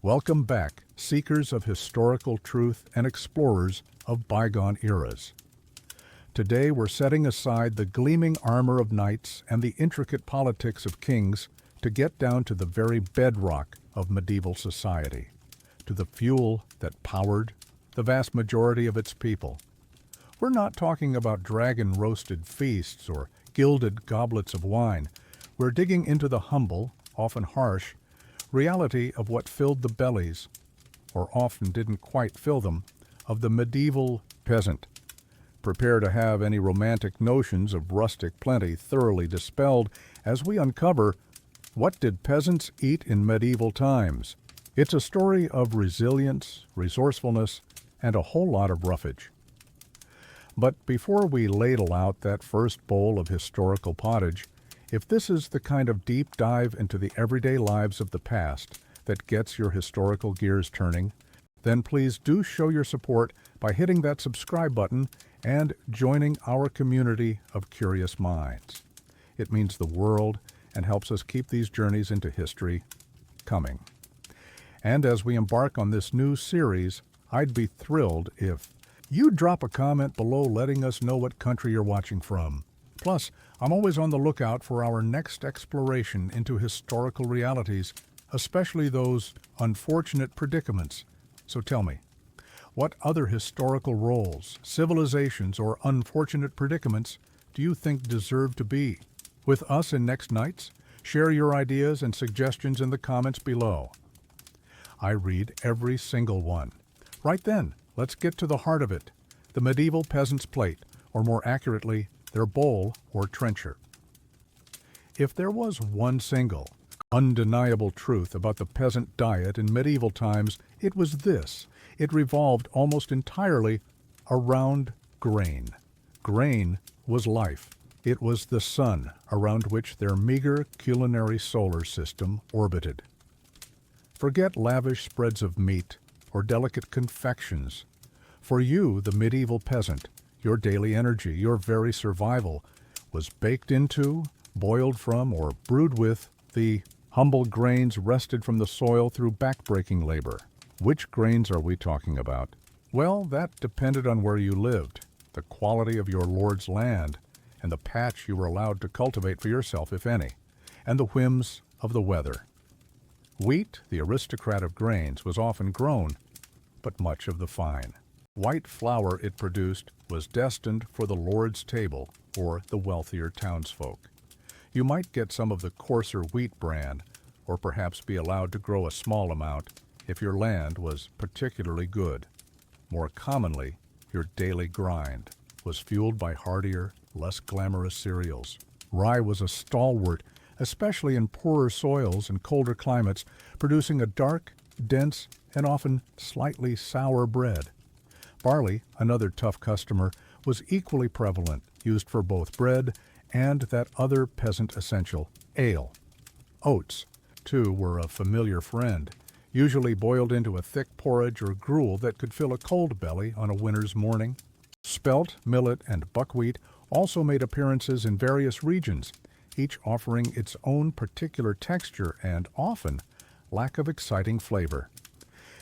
Welcome back, seekers of historical truth and explorers of bygone eras. Today we're setting aside the gleaming armor of knights and the intricate politics of kings to get down to the very bedrock of medieval society, to the fuel that powered the vast majority of its people. We're not talking about dragon-roasted feasts or gilded goblets of wine. We're digging into the humble, often harsh, reality of what filled the bellies, or often didn't quite fill them, of the medieval peasant. Prepare to have any romantic notions of rustic plenty thoroughly dispelled as we uncover what did peasants eat in medieval times. It's a story of resilience, resourcefulness, and a whole lot of roughage. But before we ladle out that first bowl of historical pottage, if this is the kind of deep dive into the everyday lives of the past that gets your historical gears turning, then please do show your support by hitting that subscribe button and joining our community of curious minds. It means the world and helps us keep these journeys into history coming. And as we embark on this new series, I'd be thrilled if you'd drop a comment below letting us know what country you're watching from. Plus, I'm always on the lookout for our next exploration into historical realities, especially those unfortunate predicaments. So tell me, what other historical roles, civilizations, or unfortunate predicaments do you think deserve to be with us in Next Nights? Share your ideas and suggestions in the comments below. I read every single one. Right then, let's get to the heart of it, the medieval peasant's plate, or more accurately, their bowl or trencher. If there was one single, undeniable truth about the peasant diet in medieval times, it was this: it revolved almost entirely around grain. Grain was life. It was the sun around which their meager culinary solar system orbited. Forget lavish spreads of meat or delicate confections. For you, the medieval peasant, your daily energy, your very survival, was baked into, boiled from, or brewed with the humble grains wrested from the soil through backbreaking labor. Which grains are we talking about? Well, that depended on where you lived, the quality of your lord's land, and the patch you were allowed to cultivate for yourself, if any, and the whims of the weather. Wheat, the aristocrat of grains, was often grown, but much of the fine. White flour it produced was destined for the lord's table or the wealthier townsfolk. You might get some of the coarser wheat bran, or perhaps be allowed to grow a small amount if your land was particularly good. More commonly, your daily grind was fueled by hardier, less glamorous cereals. Rye was a stalwart, especially in poorer soils and colder climates, producing a dark, dense, and often slightly sour bread. Barley, another tough customer, was equally prevalent, used for both bread and that other peasant essential, ale. Oats, too, were a familiar friend, usually boiled into a thick porridge or gruel that could fill a cold belly on a winter's morning. Spelt, millet, and buckwheat also made appearances in various regions, each offering its own particular texture and, often, lack of exciting flavor.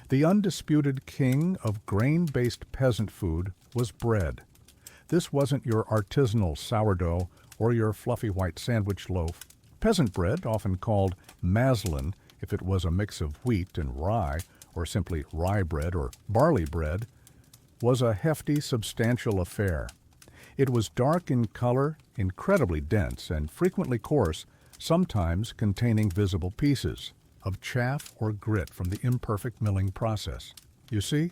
The undisputed king of grain-based peasant food was bread. This wasn't your artisanal sourdough or your fluffy white sandwich loaf. Peasant bread, often called maslin if it was a mix of wheat and rye, or simply rye bread or barley bread, was a hefty, substantial affair. It was dark in color, incredibly dense, and frequently coarse, sometimes containing visible pieces of chaff or grit from the imperfect milling process. You see,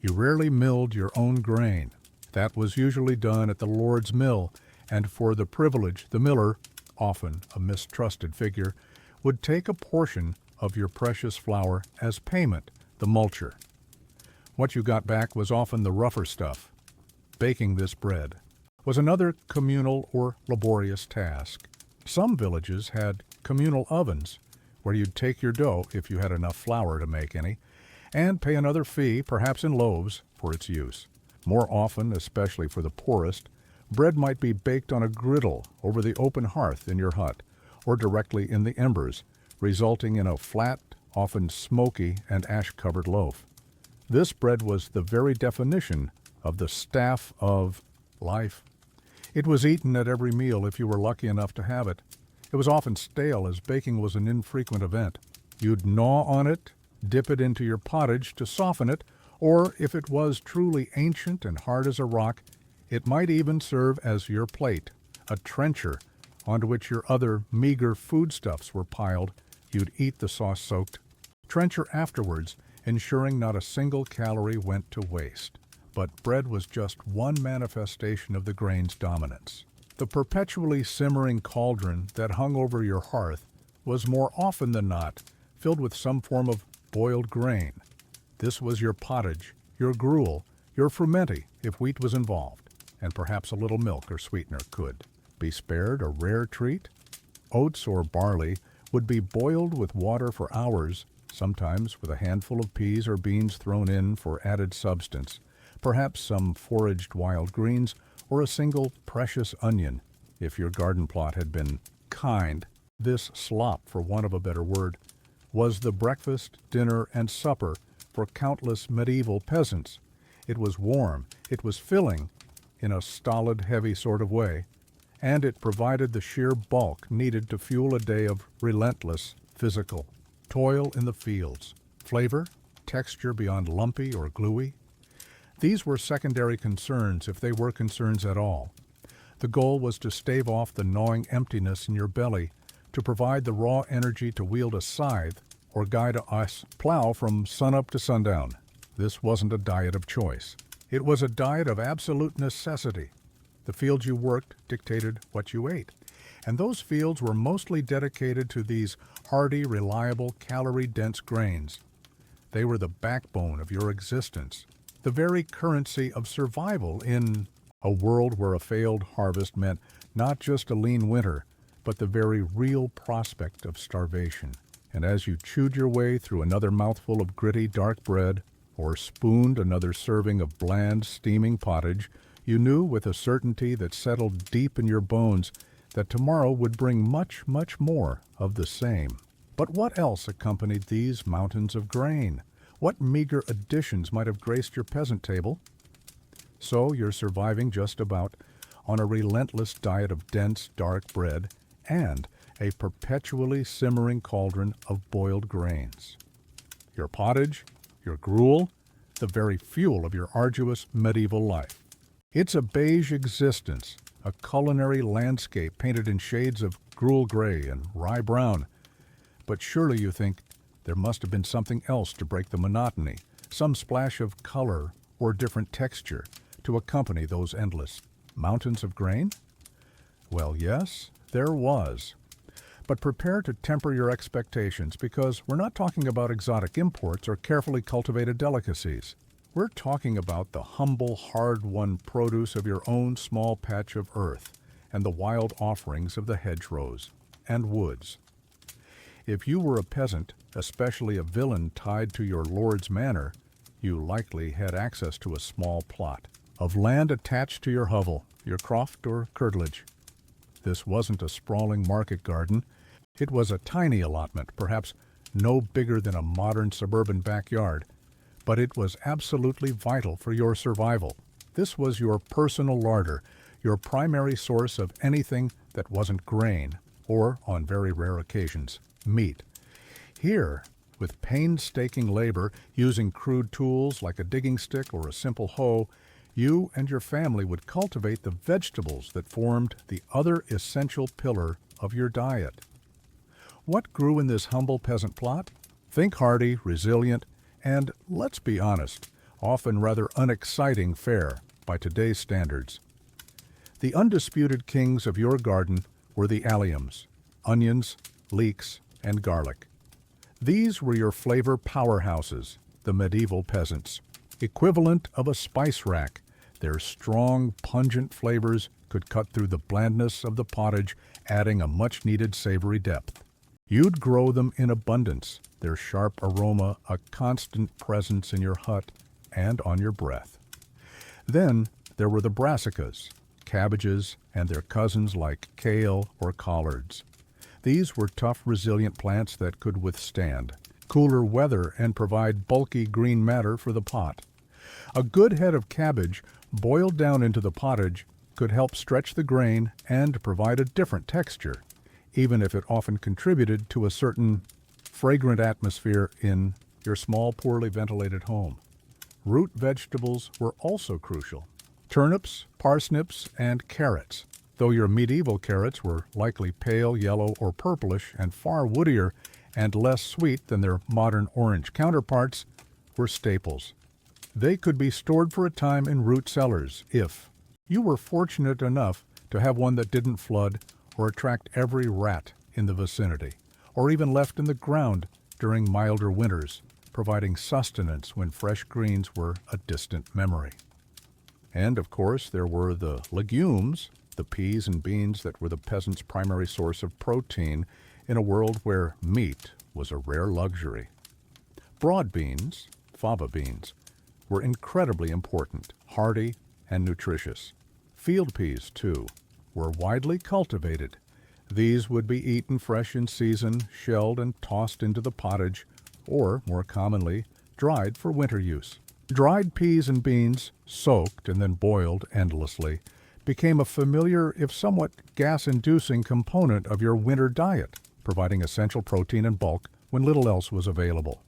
you rarely milled your own grain. That was usually done at the lord's mill, and for the privilege, the miller, often a mistrusted figure, would take a portion of your precious flour as payment, the multure. What you got back was often the rougher stuff. Baking this bread was another communal or laborious task. Some villages had communal ovens, where you'd take your dough, if you had enough flour to make any, and pay another fee, perhaps in loaves, for its use. More often, especially for the poorest, bread might be baked on a griddle over the open hearth in your hut, or directly in the embers, resulting in a flat, often smoky and ash-covered loaf. This bread was the very definition of the staff of life. It was eaten at every meal if you were lucky enough to have it. It was often stale, as baking was an infrequent event. You'd gnaw on it, dip it into your pottage to soften it, or if it was truly ancient and hard as a rock, it might even serve as your plate, a trencher onto which your other meager foodstuffs were piled. You'd eat the sauce-soaked trencher afterwards, ensuring not a single calorie went to waste. But bread was just one manifestation of the grain's dominance. The perpetually simmering cauldron that hung over your hearth was more often than not filled with some form of boiled grain. This was your pottage, your gruel, your frumenty if wheat was involved, and perhaps a little milk or sweetener could be spared, a rare treat. Oats or barley would be boiled with water for hours, sometimes with a handful of peas or beans thrown in for added substance, perhaps some foraged wild greens, or a single precious onion, if your garden plot had been kind. This slop, for want of a better word, was the breakfast, dinner, and supper for countless medieval peasants. It was warm, it was filling, in a stolid, heavy sort of way, and it provided the sheer bulk needed to fuel a day of relentless physical toil in the fields. Flavor, texture beyond lumpy or gluey, these were secondary concerns if they were concerns at all. The goal was to stave off the gnawing emptiness in your belly, to provide the raw energy to wield a scythe or guide a plow from sunup to sundown. This wasn't a diet of choice. It was a diet of absolute necessity. The fields you worked dictated what you ate, and those fields were mostly dedicated to these hardy, reliable, calorie-dense grains. They were the backbone of your existence, the very currency of survival in a world where a failed harvest meant not just a lean winter, but the very real prospect of starvation. And as you chewed your way through another mouthful of gritty, dark bread, or spooned another serving of bland, steaming pottage, you knew with a certainty that settled deep in your bones that tomorrow would bring much, much more of the same. But what else accompanied these mountains of grain? What meager additions might have graced your peasant table? So you're surviving just about on a relentless diet of dense, dark bread and a perpetually simmering cauldron of boiled grains. Your pottage, your gruel, the very fuel of your arduous medieval life. It's a beige existence, a culinary landscape painted in shades of gruel gray and rye brown. But surely you think there must have been something else to break the monotony, some splash of color or different texture to accompany those endless mountains of grain? Well, yes, there was. But prepare to temper your expectations, because we're not talking about exotic imports or carefully cultivated delicacies. We're talking about the humble, hard-won produce of your own small patch of earth and the wild offerings of the hedgerows and woods. If you were a peasant, especially a villain tied to your lord's manor, you likely had access to a small plot of land attached to your hovel, your croft or curtilage. This wasn't a sprawling market garden. It was a tiny allotment, perhaps no bigger than a modern suburban backyard, but it was absolutely vital for your survival. This was your personal larder, your primary source of anything that wasn't grain, or, on very rare occasions, meat. Here, with painstaking labor, using crude tools like a digging stick or a simple hoe, you and your family would cultivate the vegetables that formed the other essential pillar of your diet. What grew in this humble peasant plot? Think hardy, resilient, and, let's be honest, often rather unexciting fare by today's standards. The undisputed kings of your garden were the alliums, onions, leeks, and garlic. These were your flavor powerhouses, the medieval peasants, equivalent of a spice rack. Their strong, pungent flavors could cut through the blandness of the pottage, adding a much-needed savory depth. You'd grow them in abundance, their sharp aroma a constant presence in your hut and on your breath. Then there were the brassicas, cabbages, and their cousins like kale or collards. These were tough, resilient plants that could withstand cooler weather and provide bulky green matter for the pot. A good head of cabbage boiled down into the pottage could help stretch the grain and provide a different texture, even if it often contributed to a certain fragrant atmosphere in your small, poorly ventilated home. Root vegetables were also crucial. Turnips, parsnips, and carrots. Though your medieval carrots were likely pale yellow or purplish and far woodier and less sweet than their modern orange counterparts, were staples. They could be stored for a time in root cellars if you were fortunate enough to have one that didn't flood or attract every rat in the vicinity, or even left in the ground during milder winters, providing sustenance when fresh greens were a distant memory. And of course there were the legumes, the peas and beans that were the peasant's primary source of protein in a world where meat was a rare luxury. Broad beans, fava beans, were incredibly important, hardy, and nutritious. Field peas, too, were widely cultivated. These would be eaten fresh in season, shelled and tossed into the pottage, or, more commonly, dried for winter use. Dried peas and beans, soaked and then boiled endlessly, became a familiar, if somewhat gas-inducing component of your winter diet, providing essential protein and bulk when little else was available.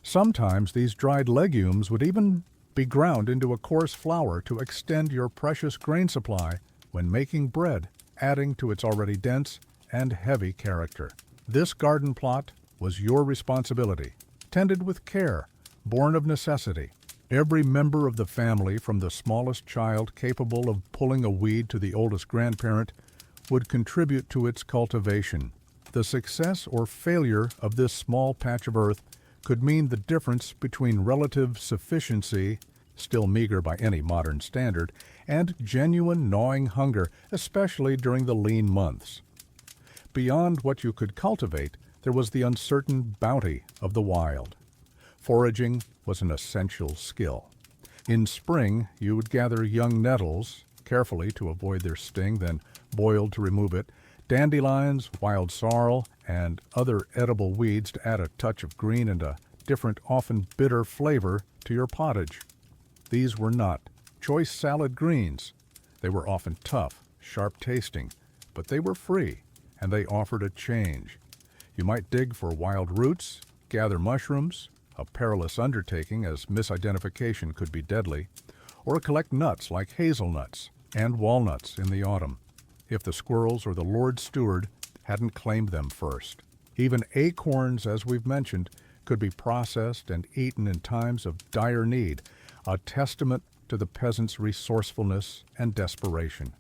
Sometimes these dried legumes would even be ground into a coarse flour to extend your precious grain supply when making bread, adding to its already dense and heavy character. This garden plot was your responsibility, tended with care, born of necessity. Every member of the family, from the smallest child capable of pulling a weed to the oldest grandparent, would contribute to its cultivation. The success or failure of this small patch of earth could mean the difference between relative sufficiency, still meager by any modern standard, and genuine gnawing hunger, especially during the lean months. Beyond what you could cultivate, there was the uncertain bounty of the wild. Foraging was an essential skill. In spring, you would gather young nettles, carefully to avoid their sting, then boiled to remove it, dandelions, wild sorrel, and other edible weeds to add a touch of green and a different, often bitter flavor to your pottage. These were not choice salad greens. They were often tough, sharp-tasting, but they were free, and they offered a change. You might dig for wild roots, gather mushrooms, a perilous undertaking as misidentification could be deadly, or collect nuts like hazelnuts and walnuts in the autumn, if the squirrels or the Lord Steward hadn't claimed them first. Even acorns, as we've mentioned, could be processed and eaten in times of dire need, a testament to the peasant's resourcefulness and desperation.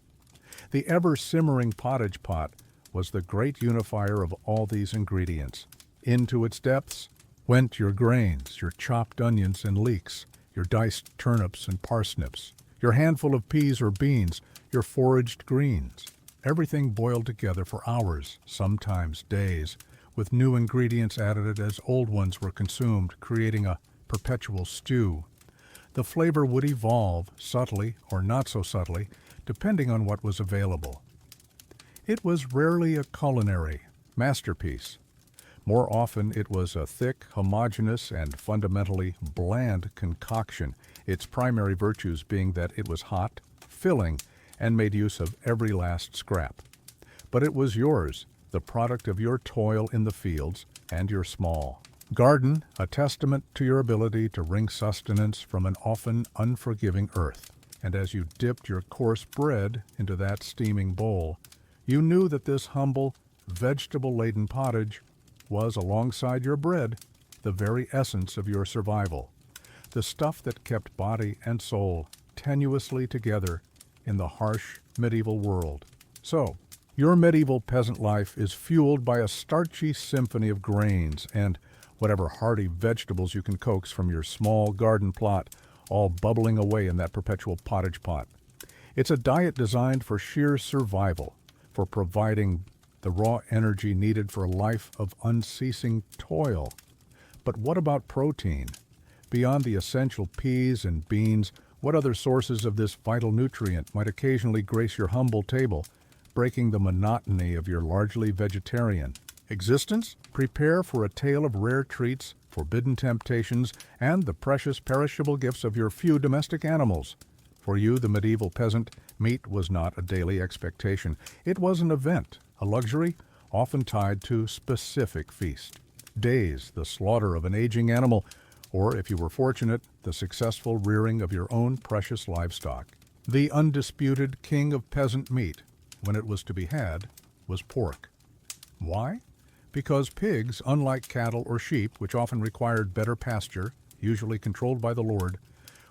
The ever-simmering pottage pot was the great unifier of all these ingredients. Into its depths went your grains, your chopped onions and leeks, your diced turnips and parsnips, your handful of peas or beans, your foraged greens. Everything boiled together for hours, sometimes days, with new ingredients added as old ones were consumed, creating a perpetual stew. The flavor would evolve, subtly or not so subtly, depending on what was available. It was rarely a culinary masterpiece. More often it was a thick, homogeneous, and fundamentally bland concoction, its primary virtues being that it was hot, filling, and made use of every last scrap. But it was yours, the product of your toil in the fields and your small garden, a testament to your ability to wring sustenance from an often unforgiving earth. And as you dipped your coarse bread into that steaming bowl, you knew that this humble, vegetable-laden pottage was, alongside your bread, the very essence of your survival, the stuff that kept body and soul tenuously together in the harsh medieval world. So, your medieval peasant life is fueled by a starchy symphony of grains and whatever hearty vegetables you can coax from your small garden plot, all bubbling away in that perpetual pottage pot. It's a diet designed for sheer survival, for providing the raw energy needed for a life of unceasing toil. But what about protein? Beyond the essential peas and beans, what other sources of this vital nutrient might occasionally grace your humble table, breaking the monotony of your largely vegetarian Existence, prepare for a tale of rare treats, forbidden temptations, and the precious perishable gifts of your few domestic animals. For you, the medieval peasant, meat was not a daily expectation. It was an event, a luxury, often tied to specific feast. Days, the slaughter of an aging animal, or, if you were fortunate, the successful rearing of your own precious livestock. The undisputed king of peasant meat, when it was to be had, was pork. Why? Because pigs, unlike cattle or sheep, which often required better pasture, usually controlled by the Lord,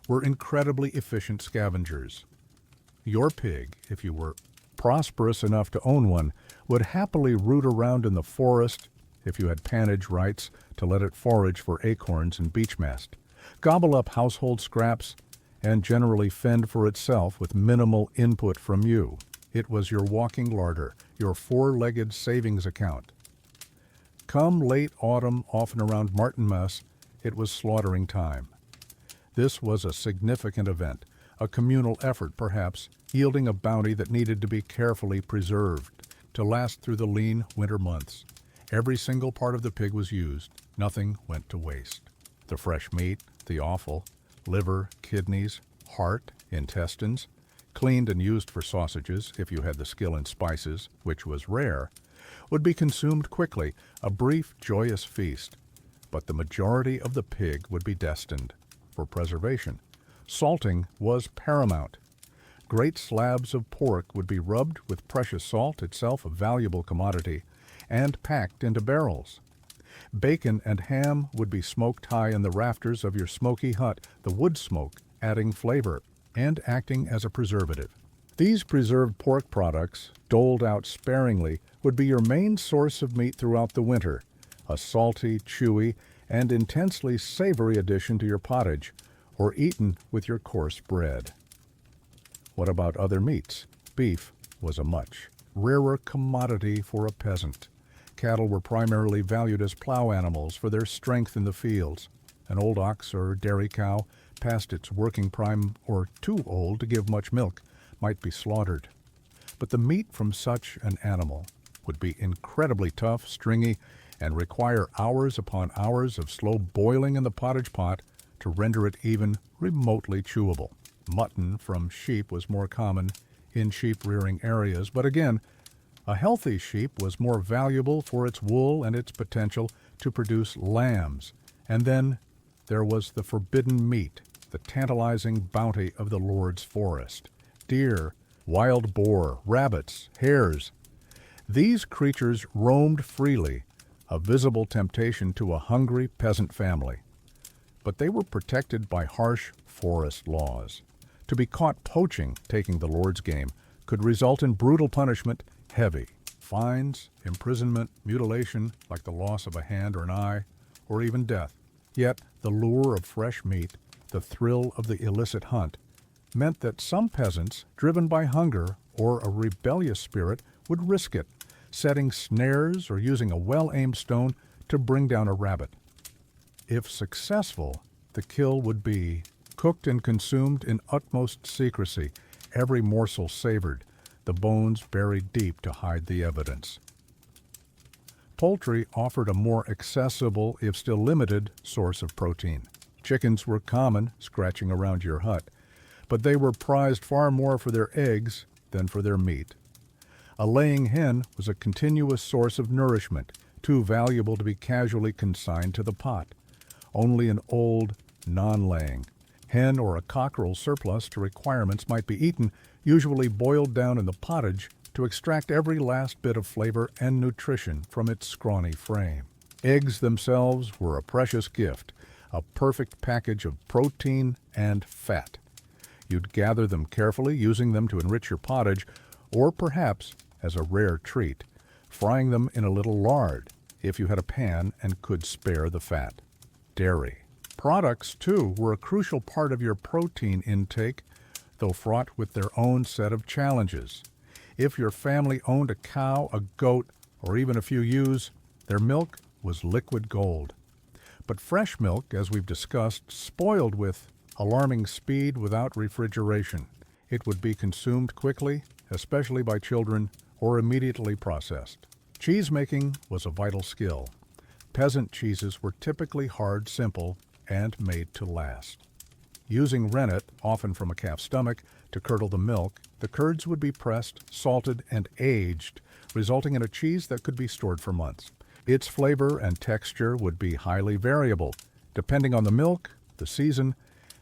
were incredibly efficient scavengers. Your pig, if you were prosperous enough to own one, would happily root around in the forest, if you had pannage rights to let it forage for acorns and beech mast, gobble up household scraps, and generally fend for itself with minimal input from you. It was your walking larder, your four-legged savings account. Come late autumn, often around Martinmas, it was slaughtering time. This was a significant event, a communal effort perhaps, yielding a bounty that needed to be carefully preserved to last through the lean winter months. Every single part of the pig was used. Nothing went to waste. The fresh meat, the offal, liver, kidneys, heart, intestines, cleaned and used for sausages, if you had the skill in spices, which was rare, would be consumed quickly, a brief, joyous feast. But the majority of the pig would be destined for preservation. Salting was paramount. Great slabs of pork would be rubbed with precious salt, itself a valuable commodity, and packed into barrels. Bacon and ham would be smoked high in the rafters of your smoky hut, the wood smoke adding flavor and acting as a preservative. These preserved pork products, doled out sparingly, would be your main source of meat throughout the winter, a salty, chewy, and intensely savory addition to your pottage, or eaten with your coarse bread. What about other meats? Beef was a much rarer commodity for a peasant. Cattle were primarily valued as plow animals for their strength in the fields. An old ox or dairy cow, past its working prime or too old to give much milk, might be slaughtered. But the meat from such an animal would be incredibly tough, stringy, and require hours upon hours of slow boiling in the pottage pot to render it even remotely chewable. Mutton from sheep was more common in sheep-rearing areas, but again, a healthy sheep was more valuable for its wool and its potential to produce lambs. And then there was the forbidden meat, the tantalizing bounty of the Lord's forest. Deer, wild boar, rabbits, hares. These creatures roamed freely, a visible temptation to a hungry peasant family. But they were protected by harsh forest laws. To be caught poaching, taking the Lord's game, could result in brutal punishment, heavy fines, imprisonment, mutilation, like the loss of a hand or an eye, or even death. Yet the lure of fresh meat, the thrill of the illicit hunt, meant that some peasants, driven by hunger or a rebellious spirit, would risk it, setting snares or using a well-aimed stone to bring down a rabbit. If successful, the kill would be cooked and consumed in utmost secrecy, every morsel savored, the bones buried deep to hide the evidence. Poultry offered a more accessible, if still limited, source of protein. Chickens were common, scratching around your hut, but they were prized far more for their eggs than for their meat. A laying hen was a continuous source of nourishment, too valuable to be casually consigned to the pot. Only an old, non-laying hen or a cockerel surplus to requirements might be eaten, usually boiled down in the pottage to extract every last bit of flavor and nutrition from its scrawny frame. Eggs themselves were a precious gift, a perfect package of protein and fat. You'd gather them carefully, using them to enrich your pottage, or perhaps, as a rare treat, frying them in a little lard, if you had a pan and could spare the fat. Dairy. Products, too, were a crucial part of your protein intake, though fraught with their own set of challenges. If your family owned a cow, a goat, or even a few ewes, their milk was liquid gold. But fresh milk, as we've discussed, spoiled with alarming speed without refrigeration. It would be consumed quickly, especially by children, or immediately processed. Cheese-making was a vital skill. Peasant cheeses were typically hard, simple, and made to last. Using rennet, often from a calf's stomach, to curdle the milk, the curds would be pressed, salted, and aged, resulting in a cheese that could be stored for months. Its flavor and texture would be highly variable, depending on the milk, the season,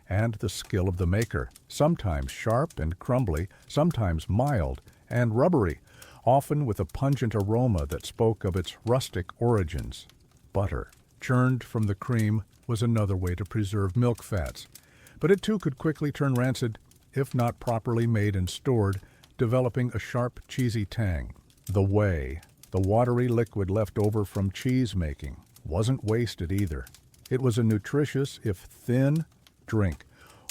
and the skill of the maker, sometimes sharp and crumbly, sometimes mild and rubbery, often with a pungent aroma that spoke of its rustic origins. Butter, churned from the cream, was another way to preserve milk fats, but it too could quickly turn rancid if not properly made and stored, developing a sharp, cheesy tang. The whey, the watery liquid left over from cheese making, wasn't wasted either. It was a nutritious, if thin, drink,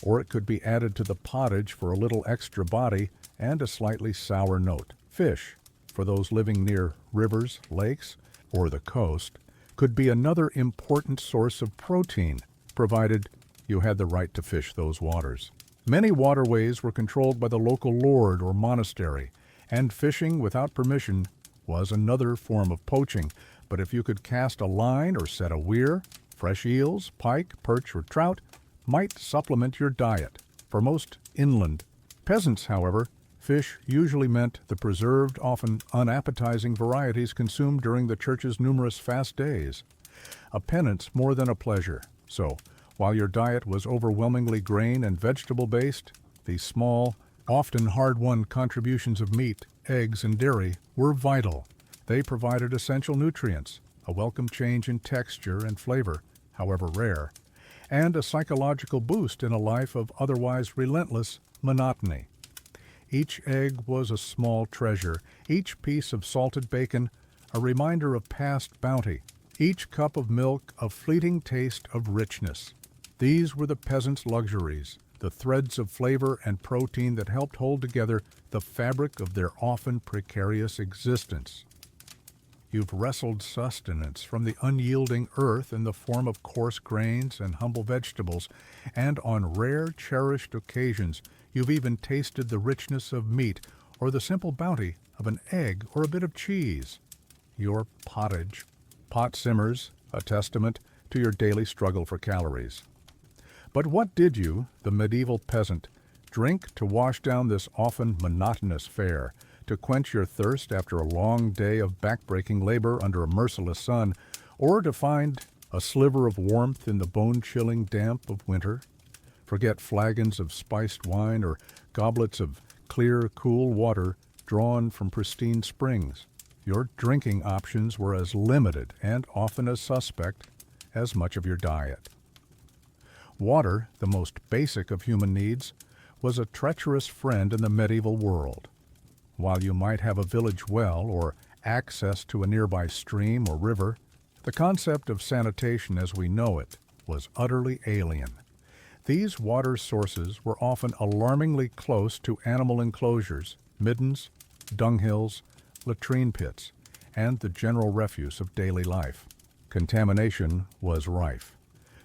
or it could be added to the pottage for a little extra body and a slightly sour note. Fish, for those living near rivers, lakes, or the coast, could be another important source of protein, provided you had the right to fish those waters. Many waterways were controlled by the local lord or monastery, and fishing without permission was another form of poaching. But if you could cast a line or set a weir, fresh eels, pike, perch, or trout might supplement your diet. For most inland peasants, however, fish usually meant the preserved, often unappetizing varieties consumed during the church's numerous fast days. A penance more than a pleasure. So, while your diet was overwhelmingly grain and vegetable-based, these small, often hard-won contributions of meat, eggs, and dairy were vital. They provided essential nutrients, a welcome change in texture and flavor, however rare, and a psychological boost in a life of otherwise relentless monotony. Each egg was a small treasure, each piece of salted bacon a reminder of past bounty, each cup of milk a fleeting taste of richness. These were the peasants' luxuries, the threads of flavor and protein that helped hold together the fabric of their often precarious existence. You've wrestled sustenance from the unyielding earth in the form of coarse grains and humble vegetables, and on rare, cherished occasions you've even tasted the richness of meat or the simple bounty of an egg or a bit of cheese. Your pottage, pot simmers, a testament to your daily struggle for calories. But what did you, the medieval peasant, drink to wash down this often monotonous fare, to quench your thirst after a long day of back-breaking labor under a merciless sun, or to find a sliver of warmth in the bone-chilling damp of winter? Forget flagons of spiced wine or goblets of clear, cool water drawn from pristine springs. Your drinking options were as limited and often as suspect as much of your diet. Water, the most basic of human needs, was a treacherous friend in the medieval world. While you might have a village well or access to a nearby stream or river, the concept of sanitation as we know it was utterly alien. These water sources were often alarmingly close to animal enclosures, middens, dunghills, latrine pits, and the general refuse of daily life. Contamination was rife.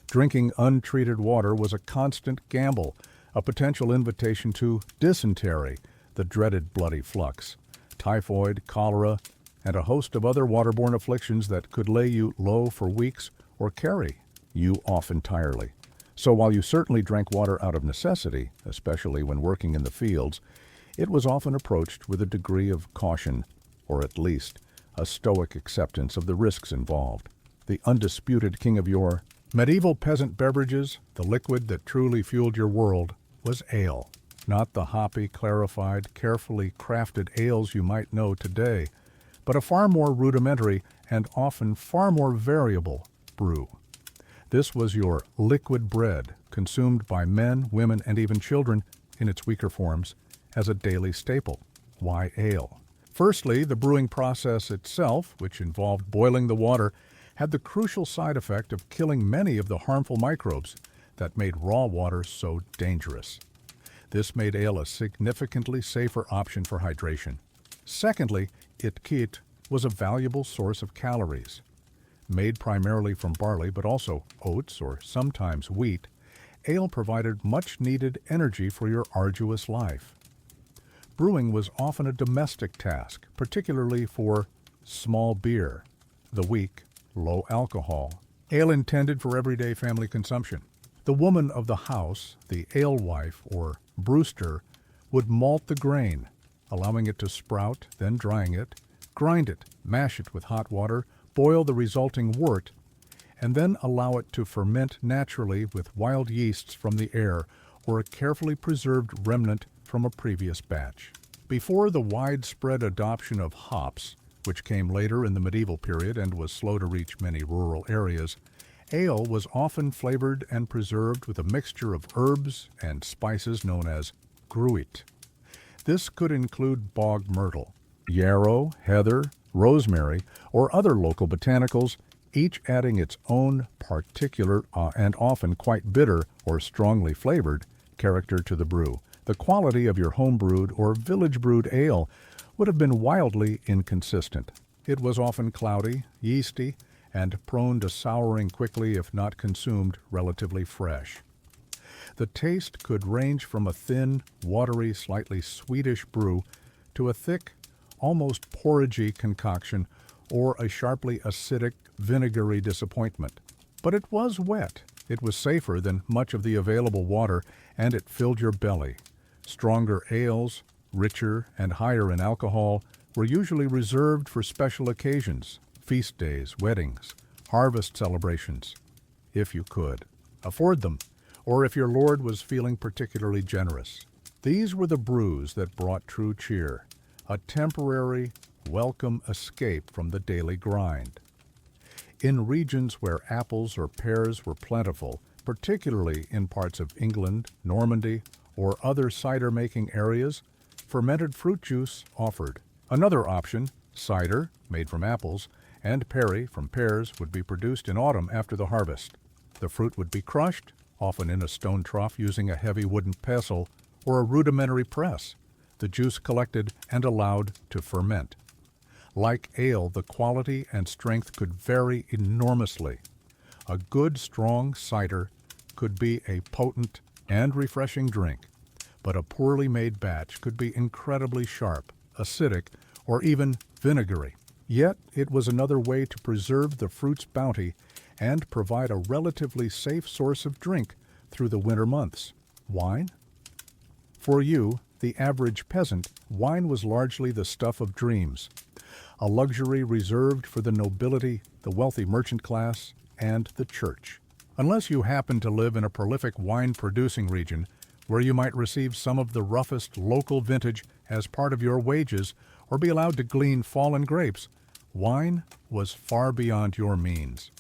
Drinking untreated water was a constant gamble, a potential invitation to dysentery, the dreaded bloody flux, typhoid, cholera, and a host of other waterborne afflictions that could lay you low for weeks or carry you off entirely. So while you certainly drank water out of necessity, especially when working in the fields, it was often approached with a degree of caution, or at least a stoic acceptance of the risks involved. The undisputed king of your medieval peasant beverages, the liquid that truly fueled your world, was ale. Not the hoppy, clarified, carefully crafted ales you might know today, but a far more rudimentary and often far more variable brew. This was your liquid bread, consumed by men, women, and even children in its weaker forms as a daily staple. Why ale? Firstly, the brewing process itself, which involved boiling the water, had the crucial side effect of killing many of the harmful microbes that made raw water so dangerous. This made ale a significantly safer option for hydration. Secondly, it was a valuable source of calories. Made primarily from barley, but also oats or sometimes wheat, ale provided much-needed energy for your arduous life. Brewing was often a domestic task, particularly for small beer. The weak, low alcohol. Ale intended for everyday family consumption. The woman of the house, the alewife or brewster, would malt the grain, allowing it to sprout, then drying it, grind it, mash it with hot water, boil the resulting wort, and then allow it to ferment naturally with wild yeasts from the air or a carefully preserved remnant from a previous batch. Before the widespread adoption of hops, which came later in the medieval period and was slow to reach many rural areas, ale was often flavored and preserved with a mixture of herbs and spices known as gruit. This could include bog myrtle, yarrow, heather, rosemary, or other local botanicals, each adding its own particular and often quite bitter or strongly flavored character to the brew. The quality of your home-brewed or village-brewed ale would have been wildly inconsistent. It was often cloudy, yeasty, and prone to souring quickly if not consumed relatively fresh. The taste could range from a thin, watery, slightly sweetish brew to a thick, almost porridgey concoction or a sharply acidic, vinegary disappointment. But it was wet. It was safer than much of the available water, and it filled your belly. Stronger ales, richer and higher in alcohol, were usually reserved for special occasions, feast days, weddings, harvest celebrations, if you could afford them, or if your lord was feeling particularly generous. These were the brews that brought true cheer, a temporary, welcome escape from the daily grind. In regions where apples or pears were plentiful, particularly in parts of England, Normandy, or other cider-making areas, fermented fruit juice offered. Another option, cider, made from apples, and perry from pears, would be produced in autumn after the harvest. The fruit would be crushed, often in a stone trough using a heavy wooden pestle or a rudimentary press, the juice collected and allowed to ferment. Like ale, the quality and strength could vary enormously. A good, strong cider could be a potent and refreshing drink, but a poorly made batch could be incredibly sharp, acidic, or even vinegary. Yet it was another way to preserve the fruit's bounty and provide a relatively safe source of drink through the winter months. Wine? For you, the average peasant, wine was largely the stuff of dreams, a luxury reserved for the nobility, the wealthy merchant class, and the church. Unless you happen to live in a prolific wine-producing region where you might receive some of the roughest local vintage as part of your wages or be allowed to glean fallen grapes, wine was far beyond your means.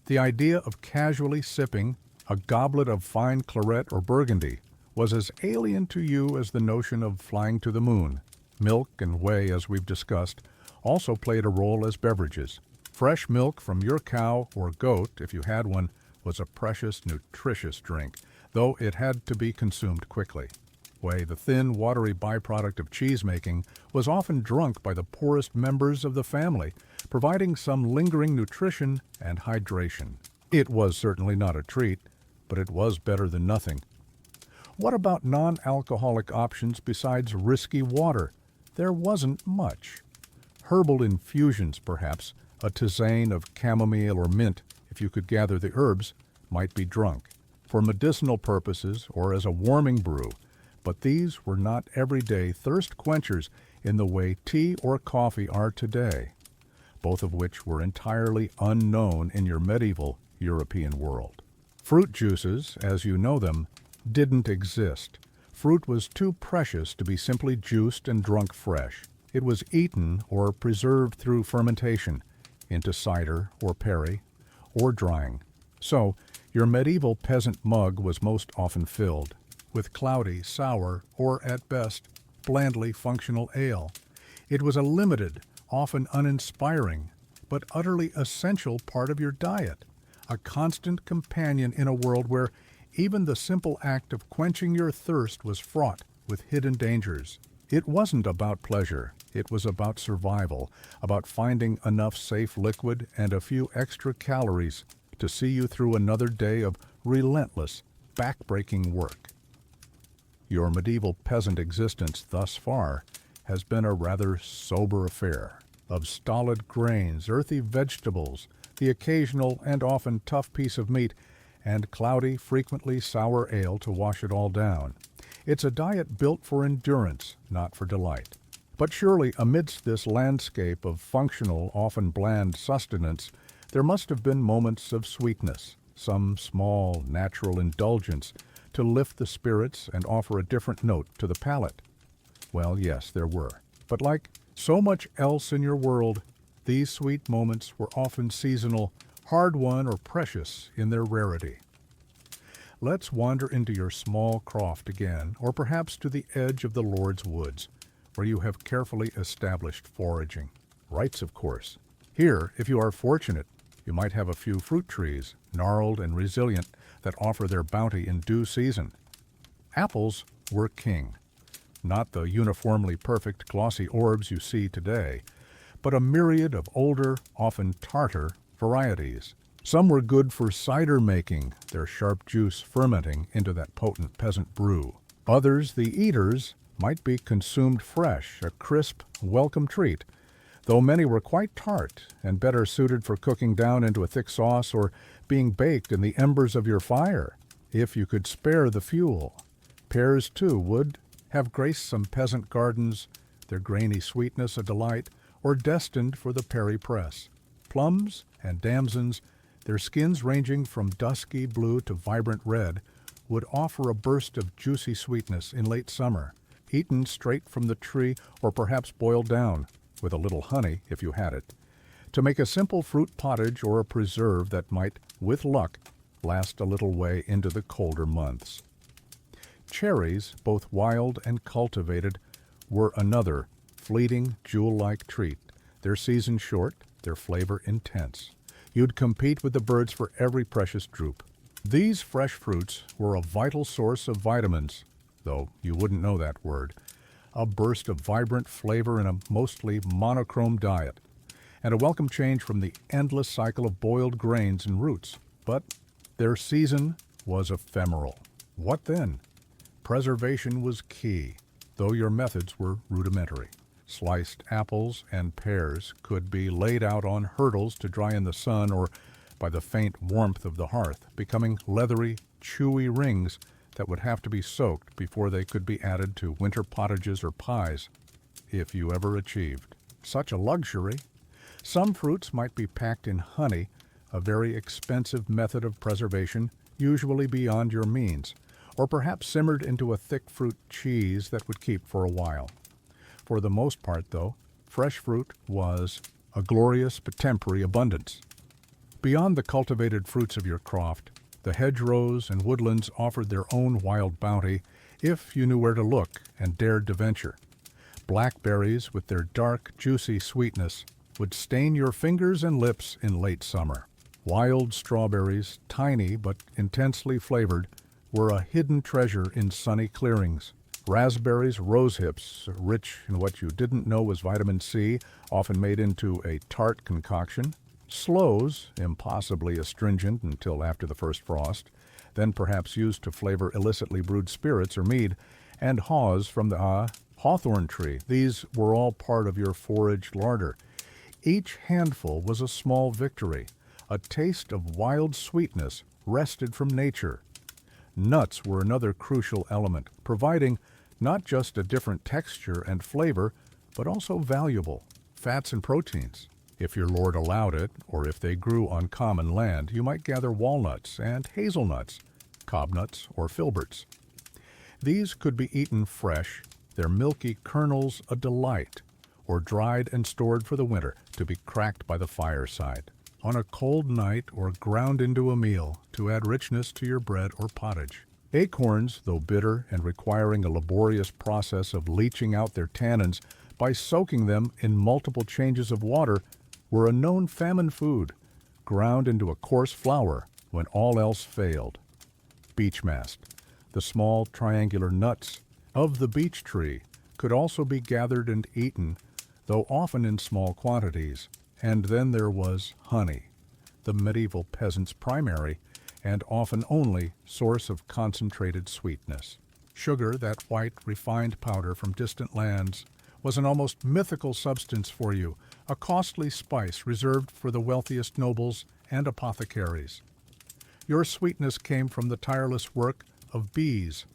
The idea of casually sipping a goblet of fine claret or burgundy was as alien to you as the notion of flying to the moon. Milk and whey, as we've discussed, also played a role as beverages. Fresh milk from your cow or goat, if you had one, was a precious, nutritious drink, though it had to be consumed quickly. Whey, the thin, watery byproduct of cheese-making, was often drunk by the poorest members of the family, providing some lingering nutrition and hydration. It was certainly not a treat, but it was better than nothing. What about non-alcoholic options besides risky water? There wasn't much. Herbal infusions, perhaps, a tisane of chamomile or mint, if you could gather the herbs, might be drunk, for medicinal purposes or as a warming brew, but these were not everyday thirst quenchers in the way tea or coffee are today, both of which were entirely unknown in your medieval European world. Fruit juices, as you know them, didn't exist. Fruit was too precious to be simply juiced and drunk fresh. It was eaten or preserved through fermentation into cider or perry or drying. So, your medieval peasant mug was most often filled with cloudy, sour, or at best, blandly functional ale. It was a limited, often uninspiring, but utterly essential part of your diet, a constant companion in a world where even the simple act of quenching your thirst was fraught with hidden dangers. It wasn't about pleasure. It was about survival, about finding enough safe liquid and a few extra calories to see you through another day of relentless, backbreaking work. Your medieval peasant existence thus far has been a rather sober affair, of stolid grains, earthy vegetables, the occasional and often tough piece of meat, and cloudy, frequently sour ale to wash it all down. It's a diet built for endurance, not for delight. But surely amidst this landscape of functional, often bland sustenance, there must have been moments of sweetness, some small, natural indulgence to lift the spirits and offer a different note to the palate. Well, yes, there were. But like so much else in your world, these sweet moments were often seasonal, hard-won or precious in their rarity. Let's wander into your small croft again, or perhaps to the edge of the Lord's woods, where you have carefully established foraging. Rights, of course. Here, if you are fortunate, you might have a few fruit trees, gnarled and resilient, that offer their bounty in due season. Apples were king. Not the uniformly perfect glossy orbs you see today, but a myriad of older, often tartar, varieties. Some were good for cider making, their sharp juice fermenting into that potent peasant brew. Others, the eaters, might be consumed fresh, a crisp, welcome treat, though many were quite tart and better suited for cooking down into a thick sauce or being baked in the embers of your fire, if you could spare the fuel. Pears, too, would have graced some peasant gardens, their grainy sweetness a delight, or destined for the Perry press. Plums and damsons, their skins ranging from dusky blue to vibrant red, would offer a burst of juicy sweetness in late summer, eaten straight from the tree or perhaps boiled down, with a little honey if you had it, to make a simple fruit pottage or a preserve that might, with luck, last a little way into the colder months. Cherries, both wild and cultivated, were another fleeting, jewel-like treat, their season short, their flavor intense. You'd compete with the birds for every precious drupe. These fresh fruits were a vital source of vitamins, though you wouldn't know that word, a burst of vibrant flavor in a mostly monochrome diet, and a welcome change from the endless cycle of boiled grains and roots. But their season was ephemeral. What then? Preservation was key, though your methods were rudimentary. Sliced apples and pears could be laid out on hurdles to dry in the sun or by the faint warmth of the hearth, becoming leathery, chewy rings that would have to be soaked before they could be added to winter pottages or pies, if you ever achieved such a luxury. Some fruits might be packed in honey, a very expensive method of preservation, usually beyond your means, or perhaps simmered into a thick fruit cheese that would keep for a while. For the most part, though, fresh fruit was a glorious but temporary abundance. Beyond the cultivated fruits of your croft, the hedgerows and woodlands offered their own wild bounty if you knew where to look and dared to venture. Blackberries, with their dark, juicy sweetness, would stain your fingers and lips in late summer. Wild strawberries, tiny but intensely flavored, were a hidden treasure in sunny clearings. Raspberries, rosehips, rich in what you didn't know was vitamin C, often made into a tart concoction. Sloes, impossibly astringent until after the first frost, then perhaps used to flavor illicitly brewed spirits or mead, and haws from the hawthorn tree. These were all part of your foraged larder. Each handful was a small victory, a taste of wild sweetness wrested from nature. Nuts were another crucial element, providing not just a different texture and flavor, but also valuable fats and proteins. If your lord allowed it, or if they grew on common land, you might gather walnuts and hazelnuts, cobnuts or filberts. These could be eaten fresh, their milky kernels a delight, or dried and stored for the winter to be cracked by the fireside on a cold night or ground into a meal to add richness to your bread or pottage. Acorns, though bitter and requiring a laborious process of leaching out their tannins by soaking them in multiple changes of water, were a known famine food, ground into a coarse flour when all else failed. Beech mast, the small triangular nuts of the beech tree, could also be gathered and eaten, though often in small quantities. And then there was honey, the medieval peasant's primary and often only source of concentrated sweetness. Sugar, that white, refined powder from distant lands, was an almost mythical substance for you, a costly spice reserved for the wealthiest nobles and apothecaries. Your sweetness came from the tireless work of bees.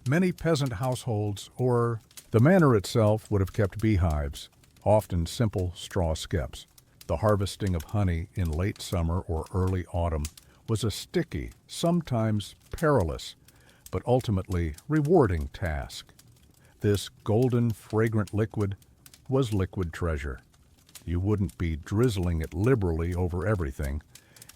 Many peasant households, or the manor itself, would have kept beehives, often simple straw skeps. The harvesting of honey in late summer or early autumn was a sticky, sometimes perilous, but ultimately rewarding task. This golden, fragrant liquid was liquid treasure. You wouldn't be drizzling it liberally over everything,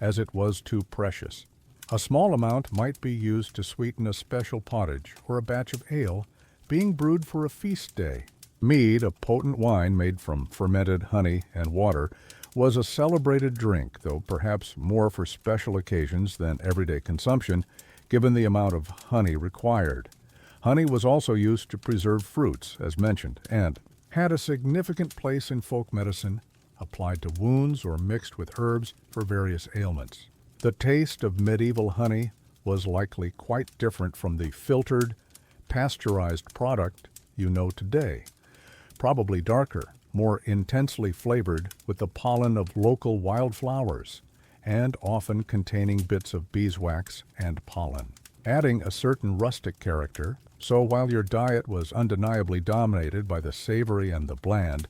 as it was too precious. A small amount might be used to sweeten a special pottage or a batch of ale being brewed for a feast day. Mead, a potent wine made from fermented honey and water, was a celebrated drink, though perhaps more for special occasions than everyday consumption, given the amount of honey required. Honey was also used to preserve fruits, as mentioned, and had a significant place in folk medicine, applied to wounds or mixed with herbs for various ailments. The taste of medieval honey was likely quite different from the filtered, pasteurized product you know today. Probably darker, more intensely flavored with the pollen of local wildflowers, and often containing bits of beeswax and pollen, adding a certain rustic character. So while your diet was undeniably dominated by the savory and the bland,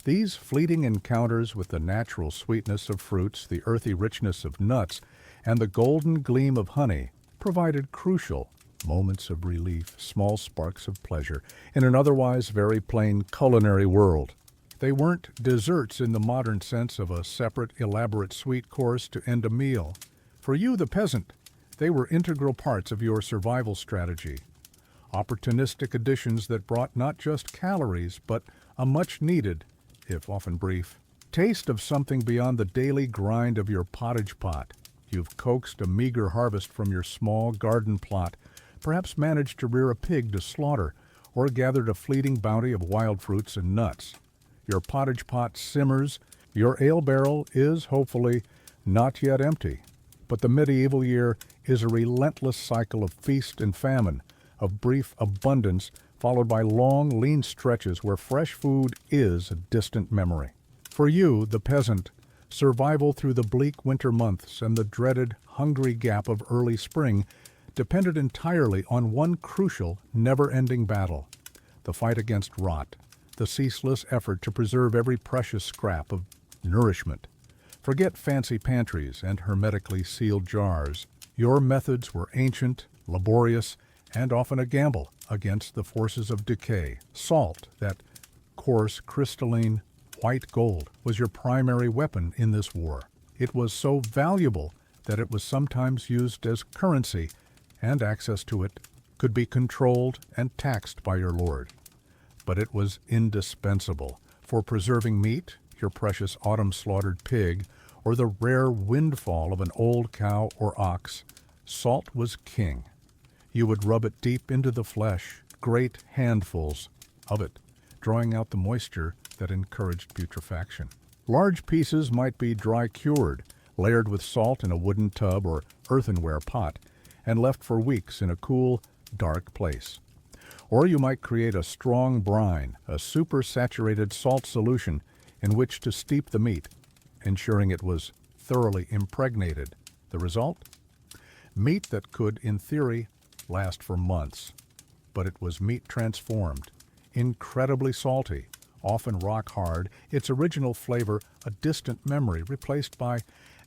these fleeting encounters with the natural sweetness of fruits, the earthy richness of nuts, and the golden gleam of honey provided crucial moments of relief, small sparks of pleasure, in an otherwise very plain culinary world. They weren't desserts in the modern sense of a separate, elaborate sweet course to end a meal. For you, the peasant, they were integral parts of your survival strategy. Opportunistic additions that brought not just calories, but a much-needed, if often brief, taste of something beyond the daily grind of your pottage pot. You've coaxed a meager harvest from your small garden plot, perhaps managed to rear a pig to slaughter, or gathered a fleeting bounty of wild fruits and nuts. Your pottage pot simmers, your ale barrel is, hopefully, not yet empty. But the medieval year is a relentless cycle of feast and famine, of brief abundance followed by long, lean stretches where fresh food is a distant memory. For you, the peasant, survival through the bleak winter months and the dreaded, hungry gap of early spring depended entirely on one crucial, never-ending battle: the fight against rot, the ceaseless effort to preserve every precious scrap of nourishment. Forget fancy pantries and hermetically sealed jars. Your methods were ancient, laborious, and often a gamble against the forces of decay. Salt, that coarse, crystalline, white gold, was your primary weapon in this war. It was so valuable that it was sometimes used as currency, and access to it could be controlled and taxed by your lord. But it was indispensable for preserving meat, your precious autumn-slaughtered pig, or the rare windfall of an old cow or ox. Salt was king. You would rub it deep into the flesh, great handfuls of it, drawing out the moisture that encouraged putrefaction. Large pieces might be dry cured, layered with salt in a wooden tub or earthenware pot, and left for weeks in a cool, dark place. Or you might create a strong brine, a supersaturated salt solution in which to steep the meat, ensuring it was thoroughly impregnated. The result? Meat that could, in theory, last for months. But it was meat transformed, incredibly salty, often rock hard, its original flavor a distant memory replaced by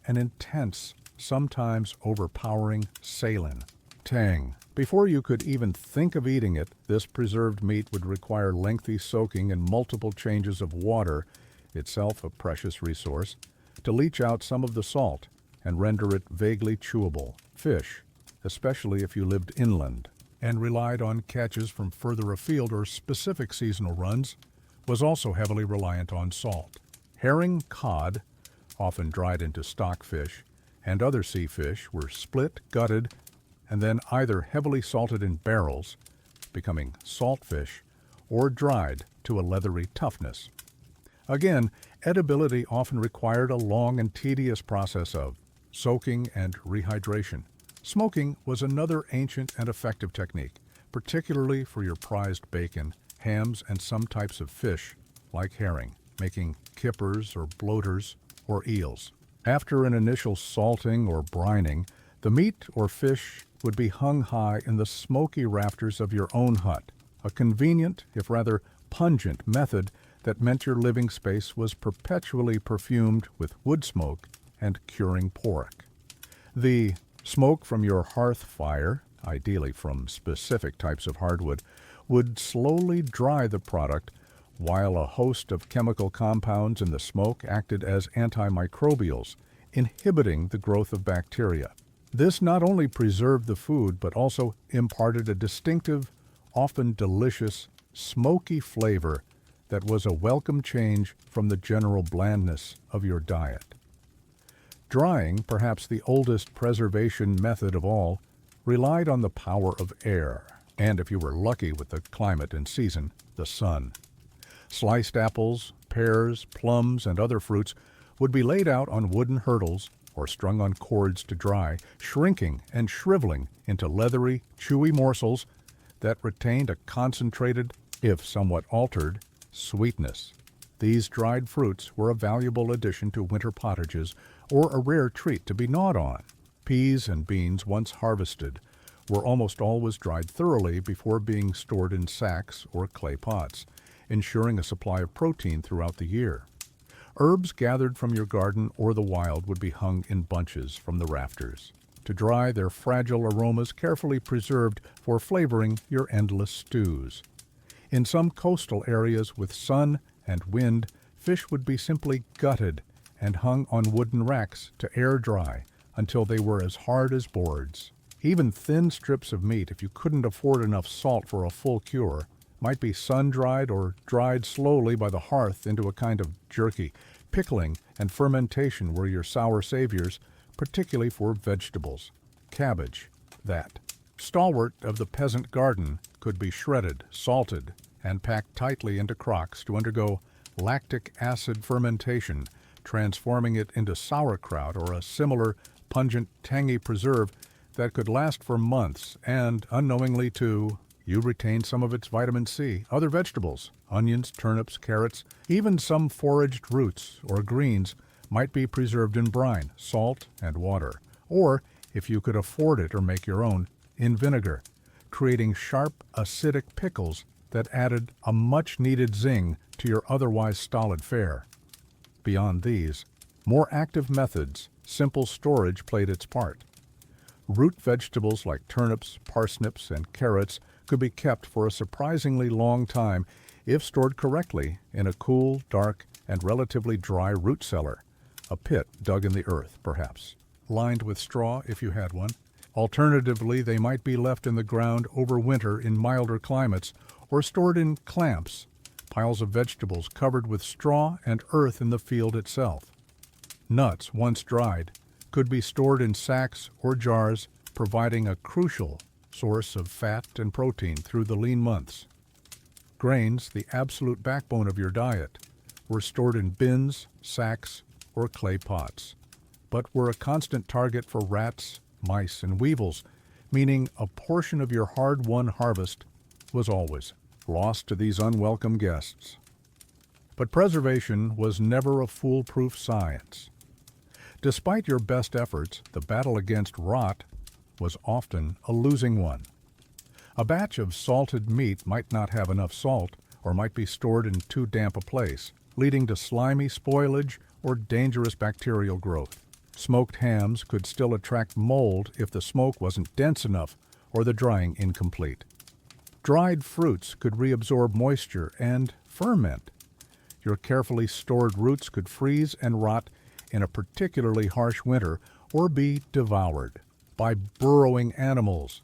an intense, sometimes overpowering saline tang. Before you could even think of eating it, this preserved meat would require lengthy soaking and multiple changes of water, itself a precious resource, to leach out some of the salt and render it vaguely chewable. Fish, especially if you lived inland and relied on catches from further afield or specific seasonal runs, was also heavily reliant on salt. Herring, cod, often dried into stockfish, and other sea fish were split, gutted, and then either heavily salted in barrels, becoming saltfish, or dried to a leathery toughness. Again, edibility often required a long and tedious process of soaking and rehydration. Smoking was another ancient and effective technique, particularly for your prized bacon, hams, and some types of fish, like herring. making kippers or bloaters or eels. After an initial salting or brining, the meat or fish would be hung high in the smoky rafters of your own hut, a convenient, if rather pungent, method that meant your living space was perpetually perfumed with wood smoke and curing pork. The smoke from your hearth fire, ideally from specific types of hardwood, would slowly dry the product, while a host of chemical compounds in the smoke acted as antimicrobials, inhibiting the growth of bacteria. This not only preserved the food, but also imparted a distinctive, often delicious, smoky flavor that was a welcome change from the general blandness of your diet. Drying, perhaps the oldest preservation method of all, relied on the power of air, and if you were lucky with the climate and season, the sun. Sliced apples, pears, plums, and other fruits would be laid out on wooden hurdles or strung on cords to dry, shrinking and shriveling into leathery, chewy morsels that retained a concentrated, if somewhat altered, sweetness. These dried fruits were a valuable addition to winter potages or a rare treat to be gnawed on. Peas and beans, once harvested, were almost always dried thoroughly before being stored in sacks or clay pots, ensuring a supply of protein throughout the year. Herbs gathered from your garden or the wild would be hung in bunches from the rafters, to dry, their fragile aromas carefully preserved for flavoring your endless stews. In some coastal areas with sun and wind, fish would be simply gutted and hung on wooden racks to air dry until they were as hard as boards. Even thin strips of meat, if you couldn't afford enough salt for a full cure, might be sun-dried or dried slowly by the hearth into a kind of jerky. Pickling and fermentation were your sour saviors, particularly for vegetables. Cabbage, that stalwart of the peasant garden, could be shredded, salted, and packed tightly into crocks to undergo lactic acid fermentation, transforming it into sauerkraut or a similar pungent, tangy preserve that could last for months, and, unknowingly too, you retained some of its vitamin C. Other vegetables, onions, turnips, carrots, even some foraged roots or greens might be preserved in brine, salt, and water, or, if you could afford it or make your own, in vinegar, creating sharp, acidic pickles that added a much-needed zing to your otherwise stolid fare. Beyond these, more active methods, simple storage played its part. Root vegetables like turnips, parsnips, and carrots could be kept for a surprisingly long time if stored correctly in a cool, dark, and relatively dry root cellar, a pit dug in the earth, perhaps, lined with straw if you had one. Alternatively, they might be left in the ground over winter in milder climates or stored in clamps, piles of vegetables covered with straw and earth in the field itself. Nuts, once dried, could be stored in sacks or jars, providing a crucial source of fat and protein through the lean months. Grains, the absolute backbone of your diet, were stored in bins, sacks, or clay pots, but were a constant target for rats, mice, and weevils, meaning a portion of your hard-won harvest was always lost to these unwelcome guests. But preservation was never a foolproof science. Despite your best efforts, the battle against rot was often a losing one. A batch of salted meat might not have enough salt or might be stored in too damp a place, leading to slimy spoilage or dangerous bacterial growth. Smoked hams could still attract mold if the smoke wasn't dense enough or the drying incomplete. Dried fruits could reabsorb moisture and ferment. Your carefully stored roots could freeze and rot in a particularly harsh winter or be devoured by burrowing animals.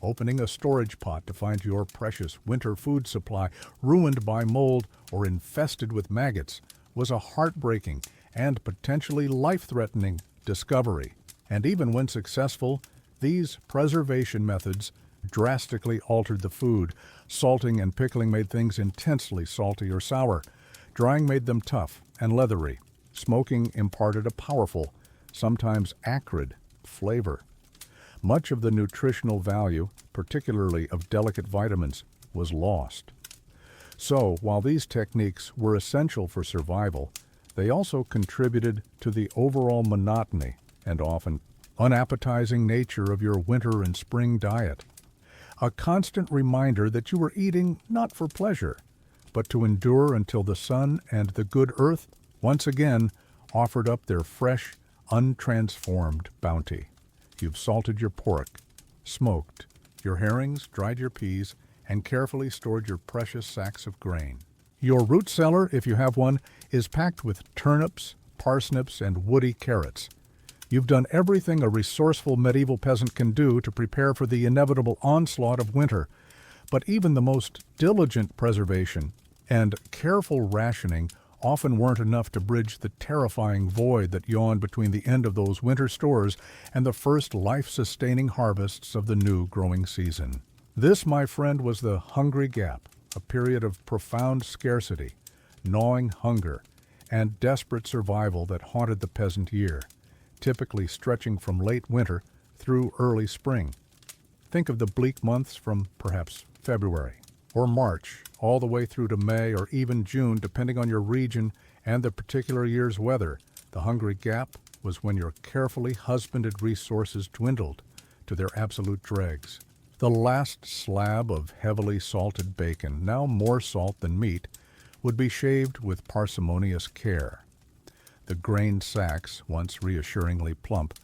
Opening a storage pot to find your precious winter food supply ruined by mold or infested with maggots was a heartbreaking and potentially life-threatening discovery. And even when successful, these preservation methods drastically altered the food. Salting and pickling made things intensely salty or sour. Drying made them tough and leathery. Smoking imparted a powerful, sometimes acrid, flavor. Much of the nutritional value, particularly of delicate vitamins, was lost. So, while these techniques were essential for survival, they also contributed to the overall monotony and often unappetizing nature of your winter and spring diet. A constant reminder that you were eating not for pleasure, but to endure until the sun and the good earth once again offered up their fresh, untransformed bounty. You've salted your pork, smoked your herrings, dried your peas, and carefully stored your precious sacks of grain. Your root cellar, if you have one, is packed with turnips, parsnips, and woody carrots. You've done everything a resourceful medieval peasant can do to prepare for the inevitable onslaught of winter, but even the most diligent preservation and careful rationing often weren't enough to bridge the terrifying void that yawned between the end of those winter stores and the first life-sustaining harvests of the new growing season. This, my friend, was the hungry gap, a period of profound scarcity, gnawing hunger, and desperate survival that haunted the peasant year, typically stretching from late winter through early spring. Think of the bleak months from perhaps February or March, all the way through to May or even June, depending on your region and the particular year's weather. The hungry gap was when your carefully husbanded resources dwindled to their absolute dregs. The last slab of heavily salted bacon, now more salt than meat, would be shaved with parsimonious care. The grain sacks, once reassuringly plump,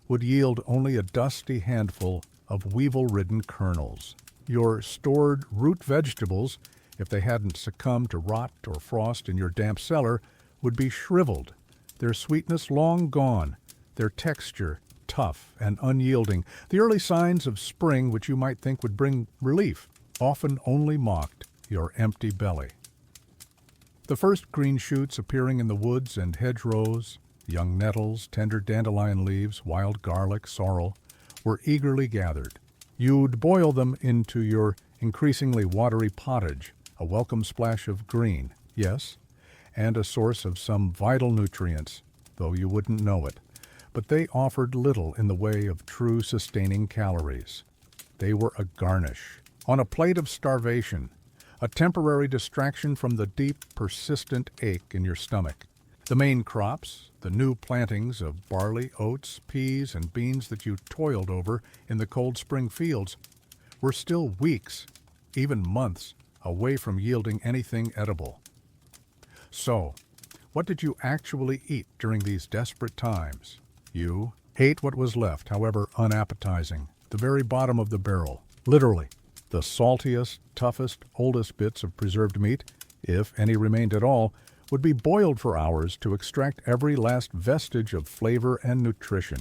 would yield only a dusty handful of weevil-ridden kernels. Your stored root vegetables, if they hadn't succumbed to rot or frost in your damp cellar, would be shriveled, their sweetness long gone, their texture tough and unyielding, the early signs of spring which you might think would bring relief, often only mocked your empty belly. The first green shoots appearing in the woods and hedgerows, young nettles, tender dandelion leaves, wild garlic, sorrel, were eagerly gathered. You'd boil them into your increasingly watery pottage, a welcome splash of green, yes, and a source of some vital nutrients, though you wouldn't know it. But they offered little in the way of true sustaining calories. They were a garnish on a plate of starvation, a temporary distraction from the deep, persistent ache in your stomach. The main crops, the new plantings of barley, oats, peas, and beans that you toiled over in the cold spring fields, were still weeks, even months, away from yielding anything edible. So, what did you actually eat during these desperate times? You ate what was left, however unappetizing, the very bottom of the barrel, literally. The saltiest, toughest, oldest bits of preserved meat, if any remained at all, would be boiled for hours to extract every last vestige of flavor and nutrition.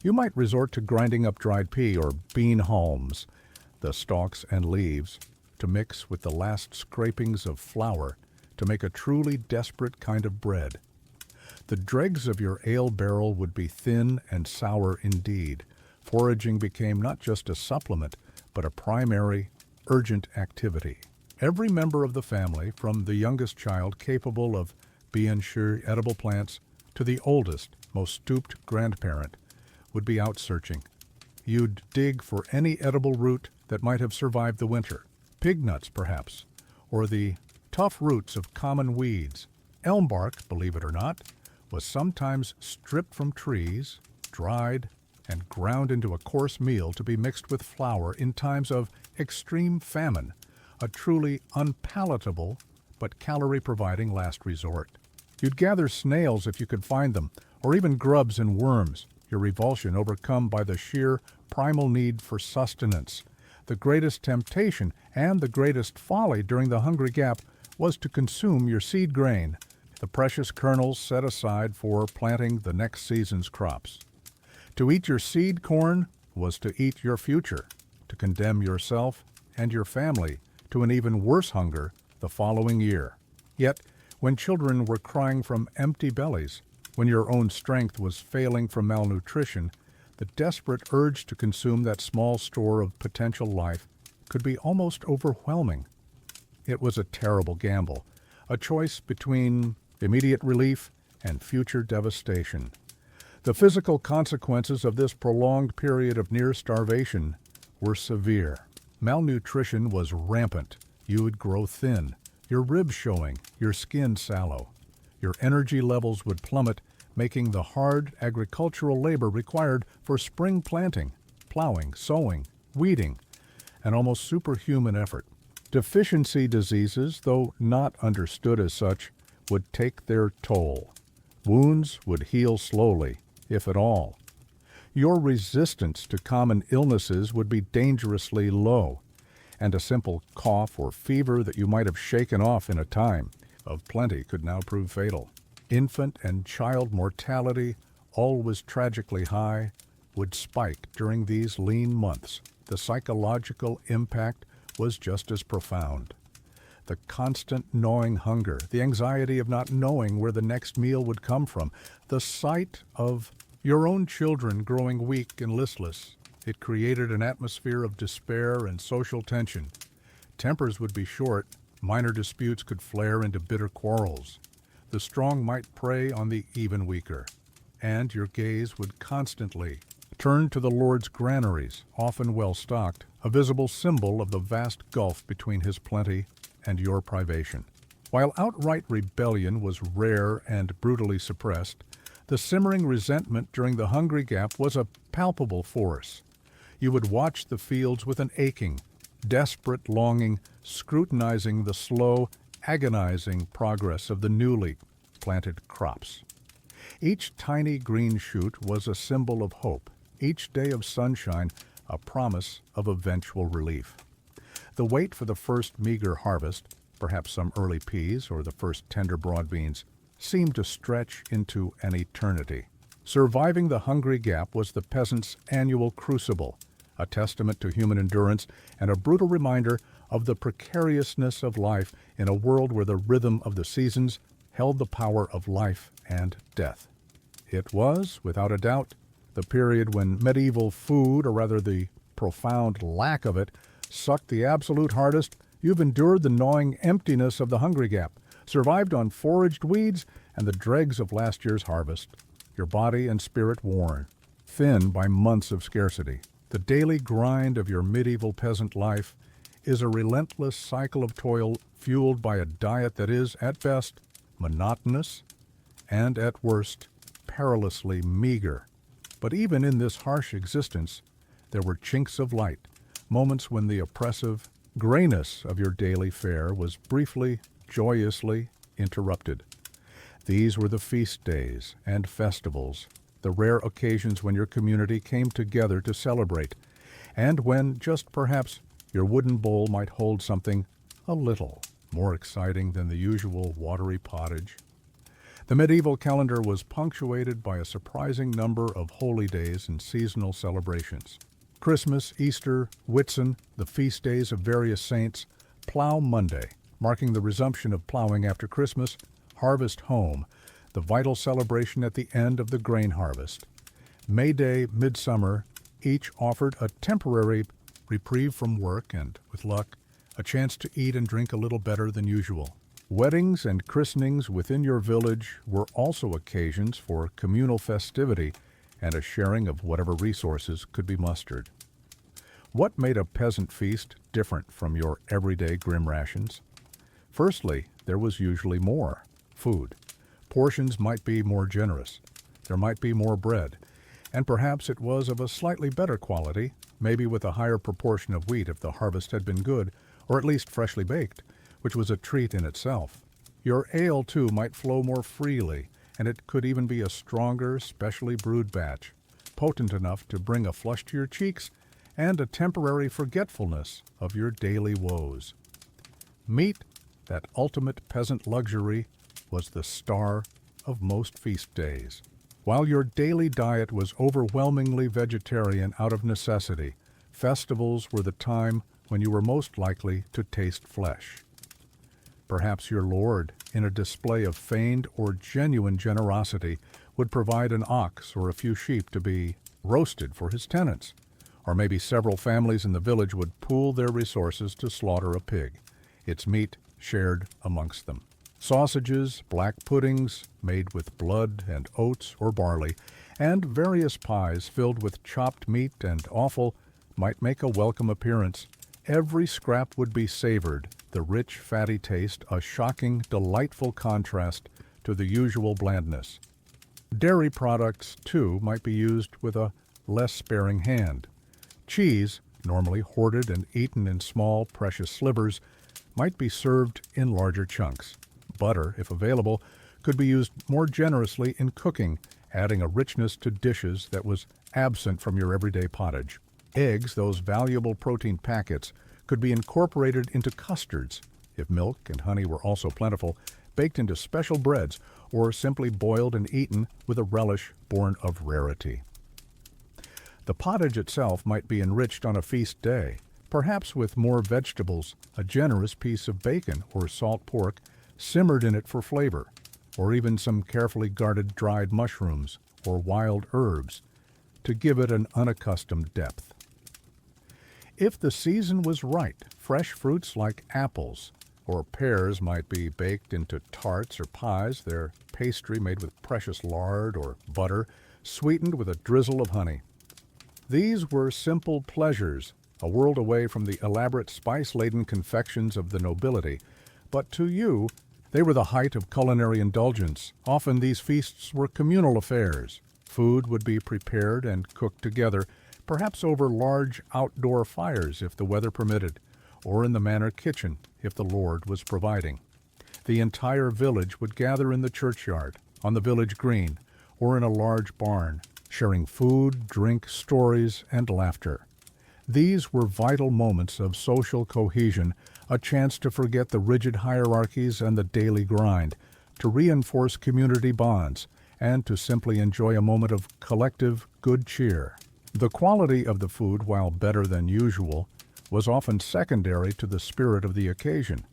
You might resort to grinding up dried pea or bean haulms, the stalks and leaves, to mix with the last scrapings of flour to make a truly desperate kind of bread. The dregs of your ale barrel would be thin and sour indeed. Foraging became not just a supplement, but a primary, urgent activity. Every member of the family, from the youngest child capable of bien sûr edible plants to the oldest, most stooped grandparent, would be out searching. You'd dig for any edible root that might have survived the winter, pig nuts perhaps, or the tough roots of common weeds. Elm bark, believe it or not, was sometimes stripped from trees, dried, and ground into a coarse meal to be mixed with flour in times of extreme famine, a truly unpalatable but calorie-providing last resort. You'd gather snails if you could find them, or even grubs and worms, your revulsion overcome by the sheer primal need for sustenance. The greatest temptation and the greatest folly during the hungry gap was to consume your seed grain, the precious kernels set aside for planting the next season's crops. To eat your seed corn was to eat your future, to condemn yourself and your family to an even worse hunger the following year. Yet, when children were crying from empty bellies, when your own strength was failing from malnutrition, the desperate urge to consume that small store of potential life could be almost overwhelming. It was a terrible gamble, a choice between immediate relief and future devastation. The physical consequences of this prolonged period of near starvation were severe. Malnutrition was rampant. You would grow thin, your ribs showing, your skin sallow. Your energy levels would plummet, making the hard agricultural labor required for spring planting, plowing, sowing, weeding, an almost superhuman effort. Deficiency diseases, though not understood as such, would take their toll. Wounds would heal slowly, if at all. Your resistance to common illnesses would be dangerously low, and a simple cough or fever that you might have shaken off in a time of plenty could now prove fatal. Infant and child mortality, always tragically high, would spike during these lean months. The psychological impact was just as profound. The constant gnawing hunger, the anxiety of not knowing where the next meal would come from, the sight of your own children growing weak and listless. It created an atmosphere of despair and social tension. Tempers would be short, minor disputes could flare into bitter quarrels. The strong might prey on the even weaker, and your gaze would constantly turn to the Lord's granaries, often well-stocked, a visible symbol of the vast gulf between his plenty and your privation. While outright rebellion was rare and brutally suppressed, the simmering resentment during the hungry gap was a palpable force. You would watch the fields with an aching, desperate longing, scrutinizing the slow, agonizing progress of the newly planted crops. Each tiny green shoot was a symbol of hope, each day of sunshine a promise of eventual relief. The wait for the first meager harvest, perhaps some early peas or the first tender broad beans, seemed to stretch into an eternity. Surviving the hungry gap was the peasant's annual crucible, a testament to human endurance and a brutal reminder of the precariousness of life in a world where the rhythm of the seasons held the power of life and death. It was, without a doubt, the period when medieval food, or rather the profound lack of it, sucked the absolute hardest. You've endured the gnawing emptiness of the hungry gap, survived on foraged weeds and the dregs of last year's harvest, your body and spirit worn, thin by months of scarcity. The daily grind of your medieval peasant life is a relentless cycle of toil fueled by a diet that is, at best, monotonous and, at worst, perilously meager. But even in this harsh existence, there were chinks of light, moments when the oppressive grayness of your daily fare was briefly, joyously interrupted. These were the feast days and festivals, the rare occasions when your community came together to celebrate, and when, just perhaps, your wooden bowl might hold something a little more exciting than the usual watery pottage. The medieval calendar was punctuated by a surprising number of holy days and seasonal celebrations. Christmas, Easter, Whitsun, the feast days of various saints, Plough Monday, marking the resumption of plowing after Christmas, Harvest Home, the vital celebration at the end of the grain harvest. May Day, Midsummer, each offered a temporary reprieve from work and, with luck, a chance to eat and drink a little better than usual. Weddings and christenings within your village were also occasions for communal festivity and a sharing of whatever resources could be mustered. What made a peasant feast different from your everyday grim rations? Firstly, there was usually more food. Portions might be more generous. There might be more bread, and perhaps it was of a slightly better quality, maybe with a higher proportion of wheat if the harvest had been good, or at least freshly baked, which was a treat in itself. Your ale, too, might flow more freely, and it could even be a stronger, specially brewed batch, potent enough to bring a flush to your cheeks and a temporary forgetfulness of your daily woes. Meat, that ultimate peasant luxury, was the star of most feast days. While your daily diet was overwhelmingly vegetarian out of necessity, festivals were the time when you were most likely to taste flesh. Perhaps your lord, in a display of feigned or genuine generosity, would provide an ox or a few sheep to be roasted for his tenants, or maybe several families in the village would pool their resources to slaughter a pig, its meat shared amongst them. Sausages, black puddings made with blood and oats or barley, and various pies filled with chopped meat and offal might make a welcome appearance. Every scrap would be savored the rich, fatty taste a shocking, delightful contrast to the usual blandness. Dairy products, too, might be used with a less sparing hand. Cheese, normally hoarded and eaten in small, precious slivers, might be served in larger chunks. Butter, if available, could be used more generously in cooking, adding a richness to dishes that was absent from your everyday pottage. Eggs, those valuable protein packets, could be incorporated into custards, if milk and honey were also plentiful, baked into special breads, or simply boiled and eaten with a relish born of rarity. The pottage itself might be enriched on a feast day, perhaps with more vegetables, a generous piece of bacon or salt pork simmered in it for flavor, or even some carefully guarded dried mushrooms or wild herbs to give it an unaccustomed depth. If the season was right, fresh fruits like apples or pears might be baked into tarts or pies, their pastry made with precious lard or butter, sweetened with a drizzle of honey. These were simple pleasures, a world away from the elaborate spice-laden confections of the nobility, but to you, they were the height of culinary indulgence. Often these feasts were communal affairs. Food would be prepared and cooked together, perhaps over large outdoor fires if the weather permitted, or in the manor kitchen if the Lord was providing. The entire village would gather in the churchyard, on the village green, or in a large barn, sharing food, drink, stories, and laughter. These were vital moments of social cohesion, a chance to forget the rigid hierarchies and the daily grind, to reinforce community bonds, and to simply enjoy a moment of collective good cheer. The quality of the food, while better than usual, was often secondary to the spirit of the occasion.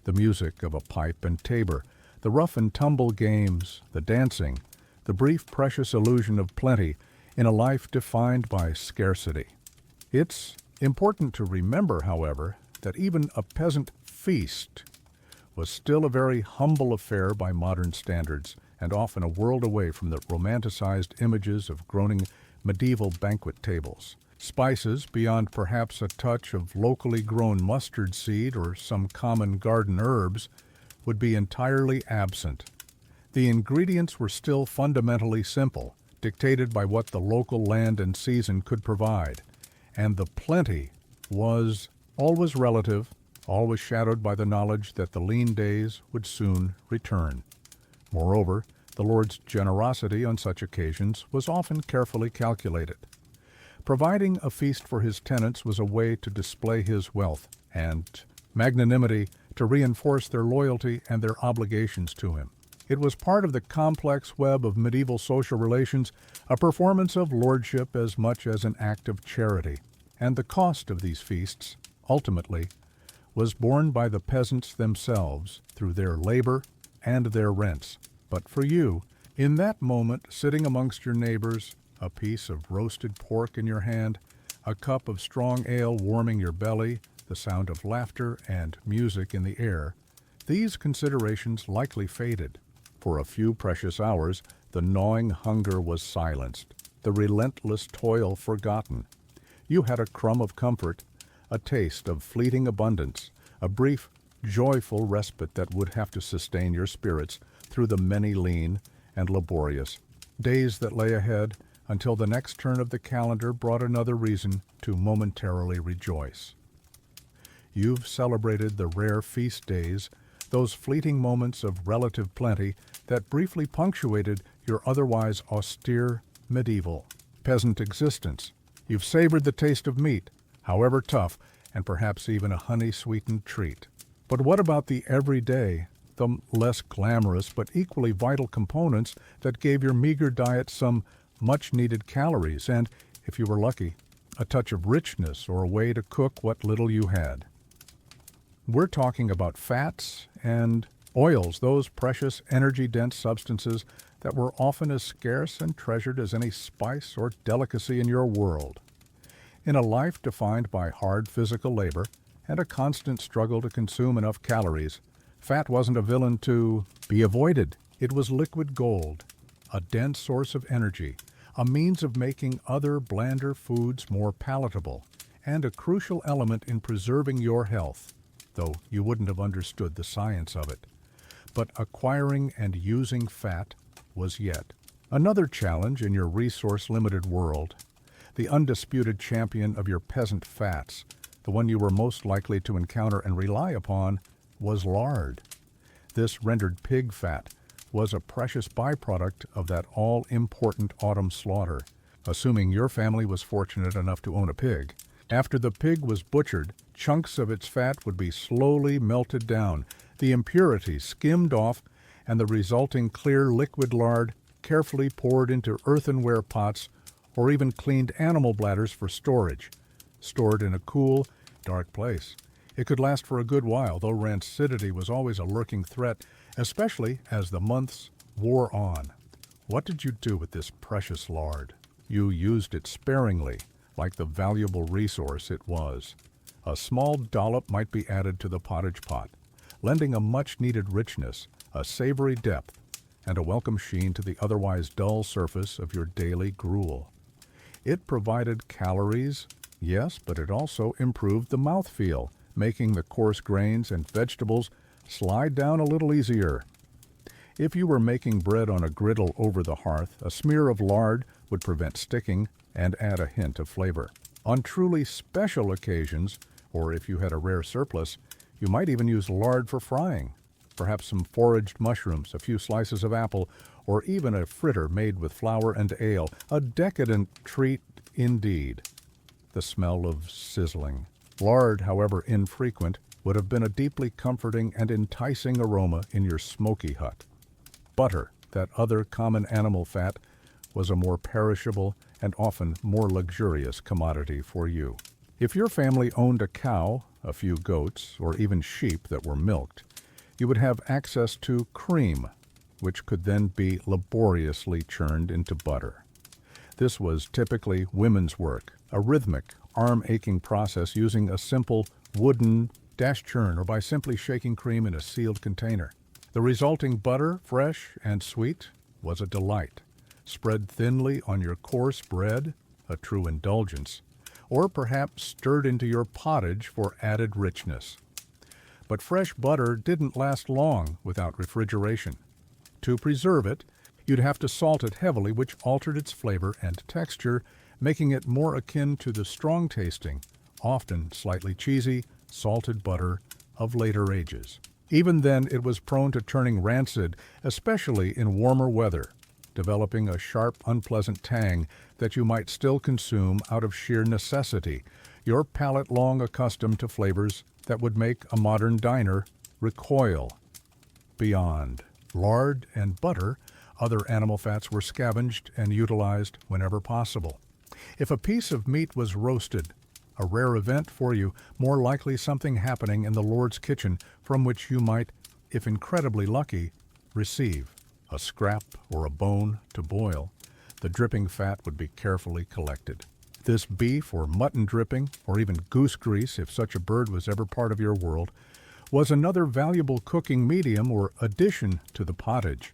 The music of a pipe and tabor, the rough and tumble games, the dancing, the brief precious illusion of plenty in a life defined by scarcity. It's important to remember, however, that even a peasant feast was still a very humble affair by modern standards, and often a world away from the romanticized images of groaning medieval banquet tables. Spices, beyond perhaps a touch of locally grown mustard seed or some common garden herbs, would be entirely absent. The ingredients were still fundamentally simple, dictated by what the local land and season could provide, and the plenty was always relative, always shadowed by the knowledge that the lean days would soon return. Moreover, the Lord's generosity on such occasions was often carefully calculated. Providing a feast for his tenants was a way to display his wealth and magnanimity, to reinforce their loyalty and their obligations to him. It was part of the complex web of medieval social relations, a performance of lordship as much as an act of charity. And the cost of these feasts, ultimately, was borne by the peasants themselves through their labor and their rents. But for you, in that moment, sitting amongst your neighbors, a piece of roasted pork in your hand, a cup of strong ale warming your belly, the sound of laughter and music in the air, these considerations likely faded. For a few precious hours, the gnawing hunger was silenced, the relentless toil forgotten. You had a crumb of comfort, a taste of fleeting abundance, a brief, joyful respite that would have to sustain your spirits through the many lean and laborious days that lay ahead, until the next turn of the calendar brought another reason to momentarily rejoice. You've celebrated the rare feast days, those fleeting moments of relative plenty that briefly punctuated your otherwise austere medieval peasant existence. You've savored the taste of meat, however tough, and perhaps even a honey-sweetened treat. But what about the everyday, the less glamorous but equally vital components that gave your meager diet some much-needed calories and, if you were lucky, a touch of richness or a way to cook what little you had? We're talking about fats and oils, those precious energy-dense substances that were often as scarce and treasured as any spice or delicacy in your world. In a life defined by hard physical labor and a constant struggle to consume enough calories, fat wasn't a villain to be avoided. It was liquid gold, a dense source of energy, a means of making other blander foods more palatable, and a crucial element in preserving your health. though you wouldn't have understood the science of it. But acquiring and using fat was yet. Another challenge in your resource-limited world. The undisputed champion of your peasant fats, the one you were most likely to encounter and rely upon, was lard. This rendered pig fat was a precious byproduct of that all-important autumn slaughter, assuming your family was fortunate enough to own a pig. After the pig was butchered, chunks of its fat would be slowly melted down, the impurities skimmed off, and the resulting clear liquid lard carefully poured into earthenware pots or even cleaned animal bladders for storage, stored in a cool, dark place. It could last for a good while, though rancidity was always a lurking threat, especially as the months wore on. What did you do with this precious lard? You used it sparingly, like the valuable resource it was. A small dollop might be added to the pottage pot, lending a much-needed richness, a savory depth, and a welcome sheen to the otherwise dull surface of your daily gruel. It provided calories, yes, but it also improved the mouthfeel, making the coarse grains and vegetables slide down a little easier. If you were making bread on a griddle over the hearth, a smear of lard would prevent sticking and add a hint of flavor. On truly special occasions, or if you had a rare surplus, you might even use lard for frying. Perhaps some foraged mushrooms, a few slices of apple, or even a fritter made with flour and ale, a decadent treat indeed. The smell of sizzling. Lard, however infrequent, would have been a deeply comforting and enticing aroma in your smoky hut. Butter, that other common animal fat, was a more perishable and often more luxurious commodity for you. If your family owned a cow, a few goats, or even sheep that were milked, you would have access to cream, which could then be laboriously churned into butter. This was typically women's work, a rhythmic, arm-aching process using a simple wooden dash churn or by simply shaking cream in a sealed container. The resulting butter, fresh and sweet, was a delight. Spread thinly on your coarse bread, a true indulgence, or perhaps stirred into your pottage for added richness. But fresh butter didn't last long without refrigeration. To preserve it, you'd have to salt it heavily, which altered its flavor and texture, making it more akin to the strong-tasting, often slightly cheesy, salted butter of later ages. Even then, it was prone to turning rancid, especially in warmer weather, developing a sharp, unpleasant tang that you might still consume out of sheer necessity, your palate long accustomed to flavors that would make a modern diner recoil. Beyond lard and butter, other animal fats were scavenged and utilized whenever possible. If a piece of meat was roasted, a rare event for you, more likely something happening in the Lord's kitchen from which you might, if incredibly lucky, receive a scrap or a bone to boil, the dripping fat would be carefully collected. This beef or mutton dripping, or even goose grease if such a bird was ever part of your world, was another valuable cooking medium or addition to the pottage.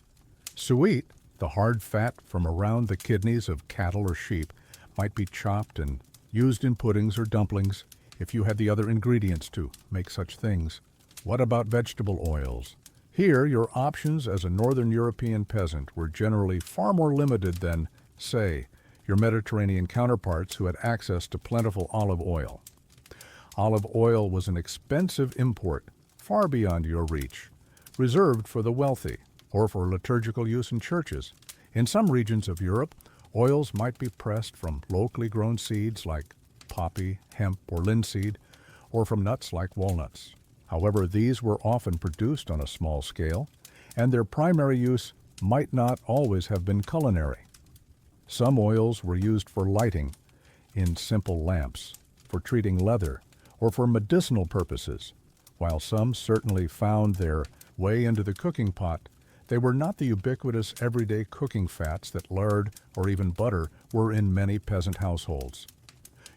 Suet, the hard fat from around the kidneys of cattle or sheep, might be chopped and used in puddings or dumplings if you had the other ingredients to make such things. What about vegetable oils? Here, your options as a Northern European peasant were generally far more limited than, say, your Mediterranean counterparts who had access to plentiful olive oil. Olive oil was an expensive import, far beyond your reach, reserved for the wealthy or for liturgical use in churches. In some regions of Europe, oils might be pressed from locally grown seeds like poppy, hemp, or linseed, or from nuts like walnuts. However, these were often produced on a small scale, and their primary use might not always have been culinary. Some oils were used for lighting, in simple lamps, for treating leather, or for medicinal purposes. While some certainly found their way into the cooking pot, they were not the ubiquitous everyday cooking fats that lard or even butter were in many peasant households.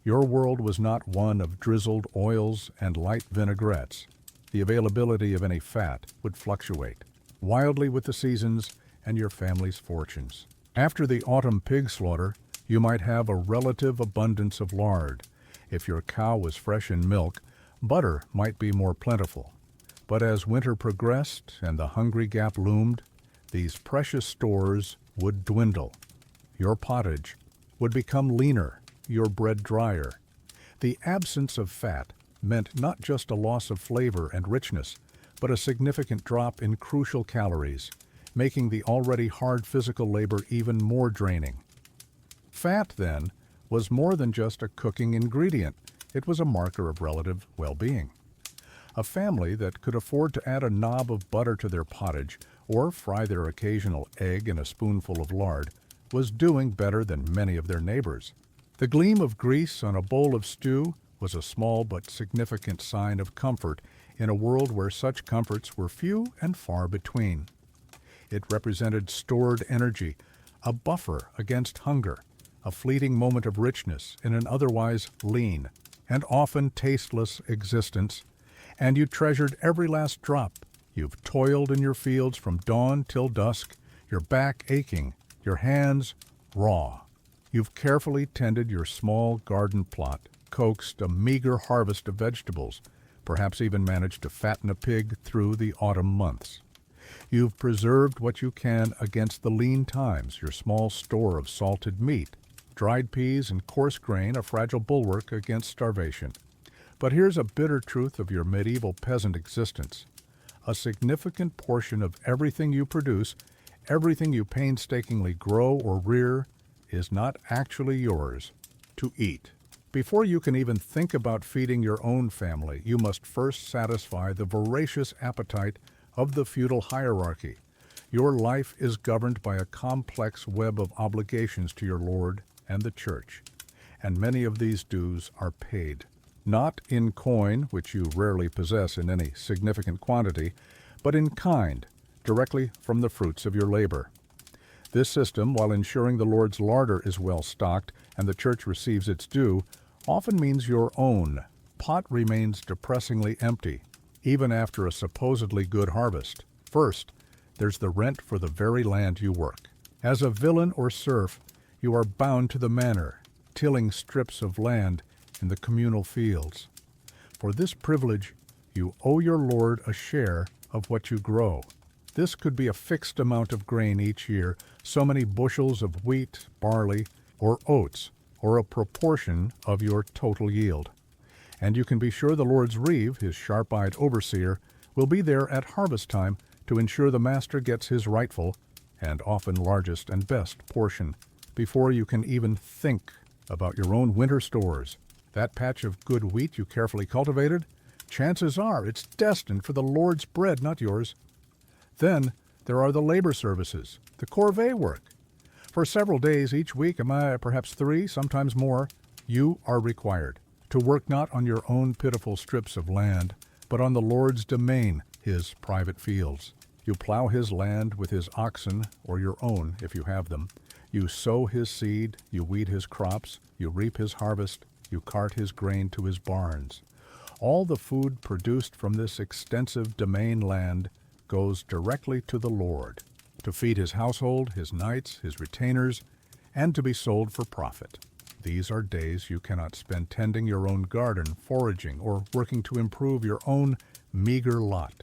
Your world was not one of drizzled oils and light vinaigrettes. The availability of any fat would fluctuate wildly with the seasons and your family's fortunes. After the autumn pig slaughter, you might have a relative abundance of lard. If your cow was fresh in milk, Butter might be more plentiful, but as winter progressed and the hungry gap loomed, these precious stores would dwindle. Your pottage would become leaner, your bread drier. The absence of fat meant not just a loss of flavor and richness, but a significant drop in crucial calories, making the already hard physical labor even more draining. Fat, then, was more than just a cooking ingredient. It was a marker of relative well-being. A family that could afford to add a knob of butter to their pottage or fry their occasional egg in a spoonful of lard was doing better than many of their neighbors. The gleam of grease on a bowl of stew was a small but significant sign of comfort in a world where such comforts were few and far between. It represented stored energy, a buffer against hunger, a fleeting moment of richness in an otherwise lean and often tasteless existence, and you treasured every last drop. You've toiled in your fields from dawn till dusk, your back aching, your hands raw. You've carefully tended your small garden plot, coaxed a meager harvest of vegetables, perhaps even managed to fatten a pig through the autumn months. You've preserved what you can against the lean times, your small store of salted meat, dried peas and coarse grain, a fragile bulwark against starvation. But here's a bitter truth of your medieval peasant existence. A significant portion of everything you produce, everything you painstakingly grow or rear, is not actually yours to eat. Before you can even think about feeding your own family, you must first satisfy the voracious appetite of the feudal hierarchy. Your life is governed by a complex web of obligations to your lord and the church, and many of these dues are paid, not in coin, which you rarely possess in any significant quantity, but in kind, directly from the fruits of your labor. This system, while ensuring the Lord's larder is well stocked and the church receives its due, often means your own pot remains depressingly empty, even after a supposedly good harvest. First, there's the rent for the very land you work. As a villein or serf, you are bound to the manor, tilling strips of land in the communal fields. For this privilege, you owe your lord a share of what you grow. This could be a fixed amount of grain each year, so many bushels of wheat, barley, or oats, or a proportion of your total yield. And you can be sure the Lord's reeve, his sharp-eyed overseer, will be there at harvest time to ensure the master gets his rightful, and often largest and best, portion, before you can even think about your own winter stores. That patch of good wheat you carefully cultivated, chances are it's destined for the Lord's bread, not yours. Then there are the labor services, the corvée work. For several days each week, perhaps 3, sometimes more, you are required to work not on your own pitiful strips of land, but on the Lord's domain, his private fields. You plow his land with his oxen, or your own if you have them. You sow his seed, you weed his crops, you reap his harvest, you cart his grain to his barns. All the food produced from this extensive domain land goes directly to the Lord, to feed his household, his knights, his retainers, and to be sold for profit. These are days you cannot spend tending your own garden, foraging, or working to improve your own meager lot.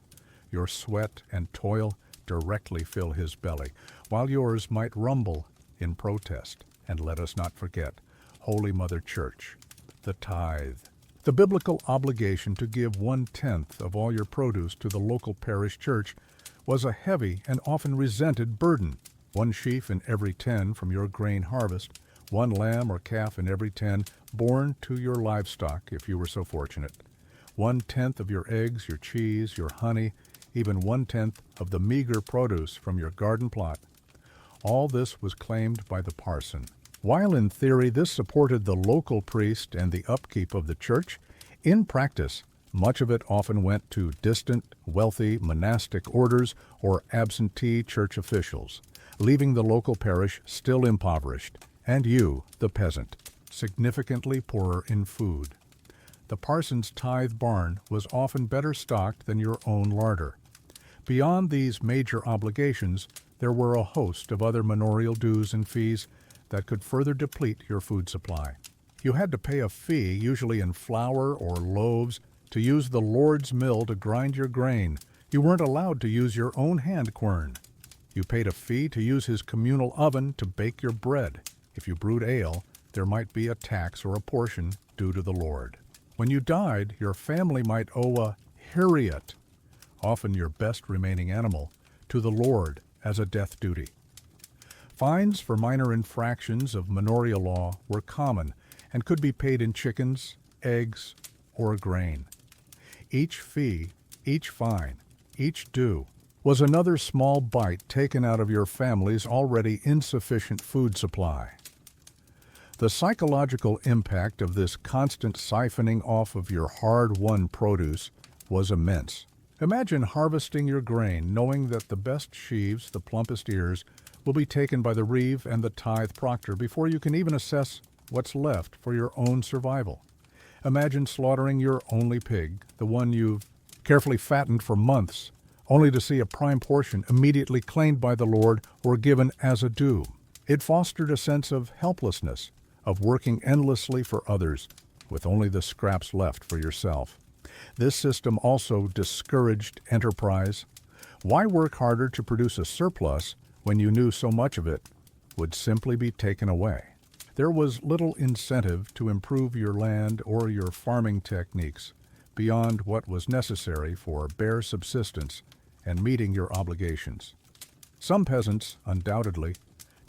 Your sweat and toil directly fill his belly, while yours might rumble in protest. And let us not forget, Holy Mother Church, the tithe. The biblical obligation to give 1/10 of all your produce to the local parish church was a heavy and often resented burden. 1 sheaf in every 10 from your grain harvest, 1 lamb or calf in every 10 born to your livestock if you were so fortunate, 1/10 of your eggs, your cheese, your honey, even 1/10 of the meager produce from your garden plot. All this was claimed by the parson. While in theory this supported the local priest and the upkeep of the church, in practice much of it often went to distant, wealthy monastic orders or absentee church officials, leaving the local parish still impoverished, and you, the peasant, significantly poorer in food. The parson's tithe barn was often better stocked than your own larder. Beyond these major obligations, there were a host of other manorial dues and fees that could further deplete your food supply. You had to pay a fee, usually in flour or loaves, to use the Lord's mill to grind your grain. You weren't allowed to use your own hand quern. You paid a fee to use his communal oven to bake your bread. If you brewed ale, there might be a tax or a portion due to the Lord. When you died, your family might owe a hiriot, often your best remaining animal, to the Lord as a death duty. Fines for minor infractions of manorial law were common and could be paid in chickens, eggs, or grain. Each fee, each fine, each due was another small bite taken out of your family's already insufficient food supply. The psychological impact of this constant siphoning off of your hard-won produce was immense. Imagine harvesting your grain knowing that the best sheaves, the plumpest ears, will be taken by the reeve and the tithe proctor before you can even assess what's left for your own survival. Imagine slaughtering your only pig, the one you've carefully fattened for months, only to see a prime portion immediately claimed by the Lord or given as a due. It fostered a sense of helplessness, of working endlessly for others, with only the scraps left for yourself. This system also discouraged enterprise. Why work harder to produce a surplus when you knew so much of it would simply be taken away? There was little incentive to improve your land or your farming techniques beyond what was necessary for bare subsistence and meeting your obligations. Some peasants, undoubtedly,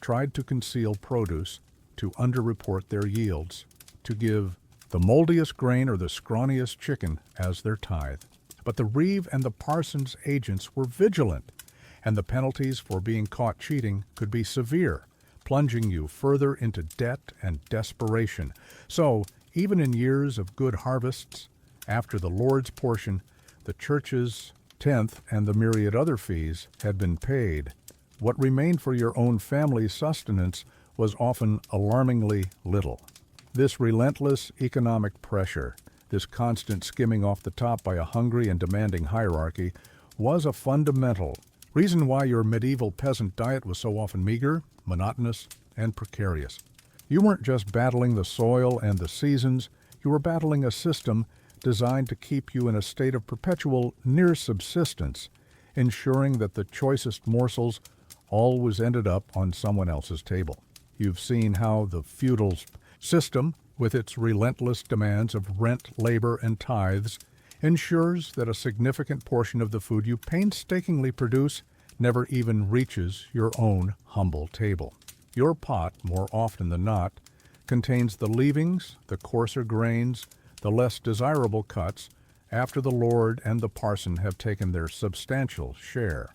tried to conceal produce, to underreport their yields, to give the moldiest grain or the scrawniest chicken as their tithe. But the reeve and the parson's agents were vigilant, and the penalties for being caught cheating could be severe, plunging you further into debt and desperation. So, even in years of good harvests, after the Lord's portion, the church's tenth and the myriad other fees had been paid, what remained for your own family's sustenance was often alarmingly little. This relentless economic pressure, this constant skimming off the top by a hungry and demanding hierarchy, was a fundamental reason why your medieval peasant diet was so often meager, monotonous, and precarious. You weren't just battling the soil and the seasons, you were battling a system designed to keep you in a state of perpetual near subsistence, ensuring that the choicest morsels always ended up on someone else's table. You've seen how the feudal system, with its relentless demands of rent, labor, and tithes, ensures that a significant portion of the food you painstakingly produce never even reaches your own humble table. Your pot, more often than not, contains the leavings, the coarser grains, the less desirable cuts, after the Lord and the parson have taken their substantial share.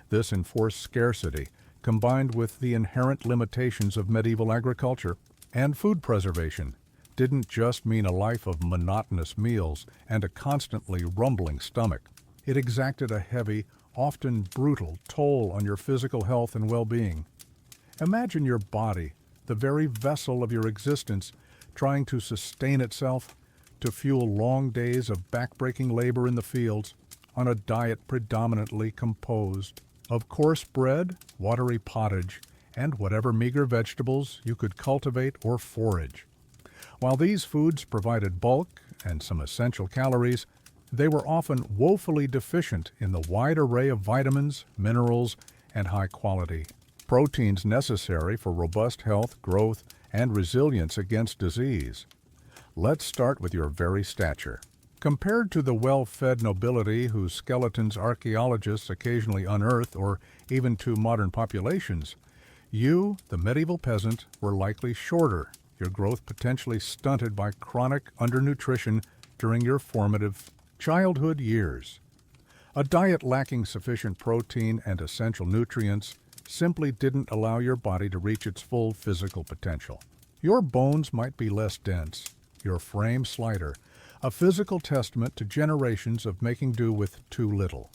This enforced scarcity, combined with the inherent limitations of medieval agriculture and food preservation, didn't just mean a life of monotonous meals and a constantly rumbling stomach. It exacted a heavy, often brutal toll on your physical health and well-being. Imagine your body, the very vessel of your existence, trying to sustain itself, to fuel long days of back-breaking labor in the fields, on a diet predominantly composed of coarse bread, watery pottage, and whatever meager vegetables you could cultivate or forage. While these foods provided bulk and some essential calories, they were often woefully deficient in the wide array of vitamins, minerals, and high-quality proteins necessary for robust health, growth, and resilience against disease. Let's start with your very stature. Compared to the well-fed nobility whose skeletons archaeologists occasionally unearth, or even to modern populations, you, the medieval peasant, were likely shorter, your growth potentially stunted by chronic undernutrition during your formative childhood years. A diet lacking sufficient protein and essential nutrients simply didn't allow your body to reach its full physical potential. Your bones might be less dense, your frame slighter, a physical testament to generations of making do with too little.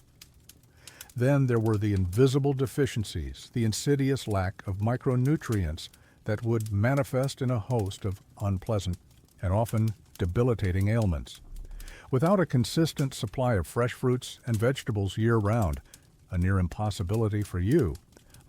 Then there were the invisible deficiencies, the insidious lack of micronutrients that would manifest in a host of unpleasant and often debilitating ailments. Without a consistent supply of fresh fruits and vegetables year-round, a near impossibility for you,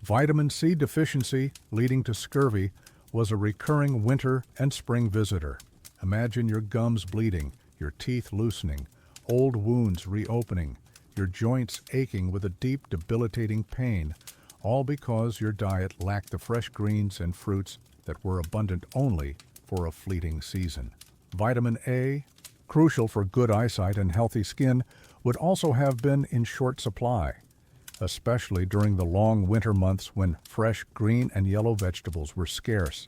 vitamin C deficiency leading to scurvy was a recurring winter and spring visitor. Imagine your gums bleeding, your teeth loosening, old wounds reopening, your joints aching with a deep, debilitating pain, all because your diet lacked the fresh greens and fruits that were abundant only for a fleeting season. Vitamin A, crucial for good eyesight and healthy skin, would also have been in short supply, especially during the long winter months when fresh green and yellow vegetables were scarce.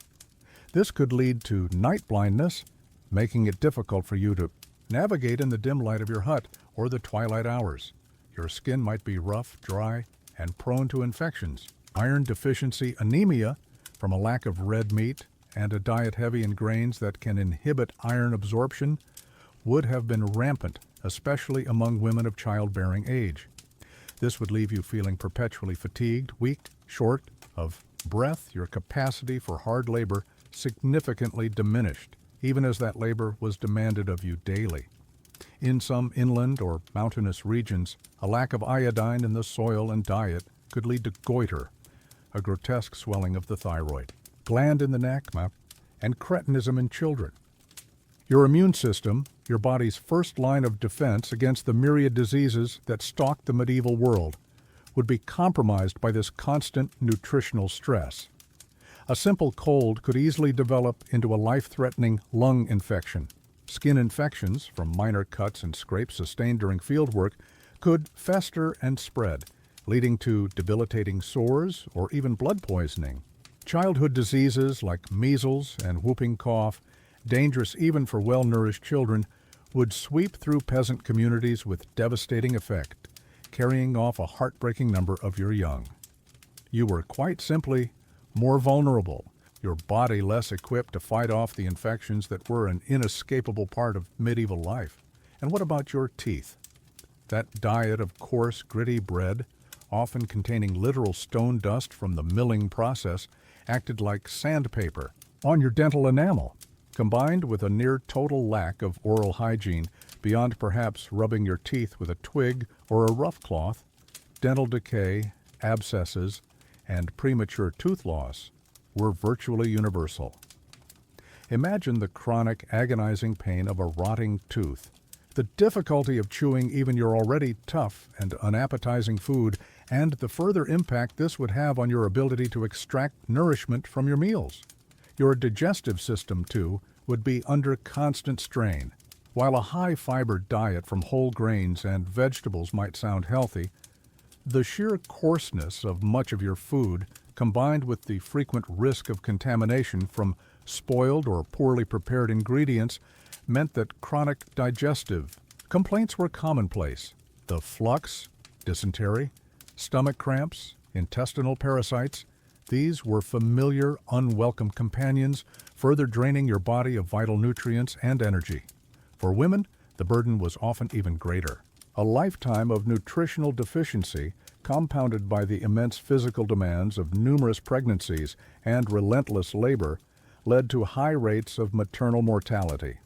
This could lead to night blindness, making it difficult for you to navigate in the dim light of your hut or the twilight hours. Your skin might be rough, dry, and prone to infections. Iron deficiency anemia from a lack of red meat and a diet heavy in grains that can inhibit iron absorption would have been rampant, especially among women of childbearing age. This would leave you feeling perpetually fatigued, weak, short of breath, your capacity for hard labor significantly diminished, even as that labor was demanded of you daily. In some inland or mountainous regions, a lack of iodine in the soil and diet could lead to goiter, a grotesque swelling of the thyroid, gland in the neck, and cretinism in children. Your immune system, your body's first line of defense against the myriad diseases that stalked the medieval world, would be compromised by this constant nutritional stress. A simple cold could easily develop into a life-threatening lung infection. Skin infections from minor cuts and scrapes sustained during fieldwork could fester and spread, leading to debilitating sores or even blood poisoning. Childhood diseases like measles and whooping cough, dangerous even for well-nourished children, would sweep through peasant communities with devastating effect, carrying off a heartbreaking number of your young. You were quite simply more vulnerable, your body less equipped to fight off the infections that were an inescapable part of medieval life. And what about your teeth? That diet of coarse, gritty bread, often containing literal stone dust from the milling process, acted like sandpaper on your dental enamel. Combined with a near-total lack of oral hygiene, beyond perhaps rubbing your teeth with a twig or a rough cloth, dental decay, abscesses, and premature tooth loss were virtually universal. Imagine the chronic, agonizing pain of a rotting tooth, the difficulty of chewing even your already tough and unappetizing food, and the further impact this would have on your ability to extract nourishment from your meals. Your digestive system, too, would be under constant strain. While a high-fiber diet from whole grains and vegetables might sound healthy, the sheer coarseness of much of your food, combined with the frequent risk of contamination from spoiled or poorly prepared ingredients, meant that chronic digestive complaints were commonplace. The flux, dysentery, stomach cramps, intestinal parasites, these were familiar, unwelcome companions, further draining your body of vital nutrients and energy. For women, the burden was often even greater. A lifetime of nutritional deficiency, compounded by the immense physical demands of numerous pregnancies and relentless labor, led to high rates of maternal mortality.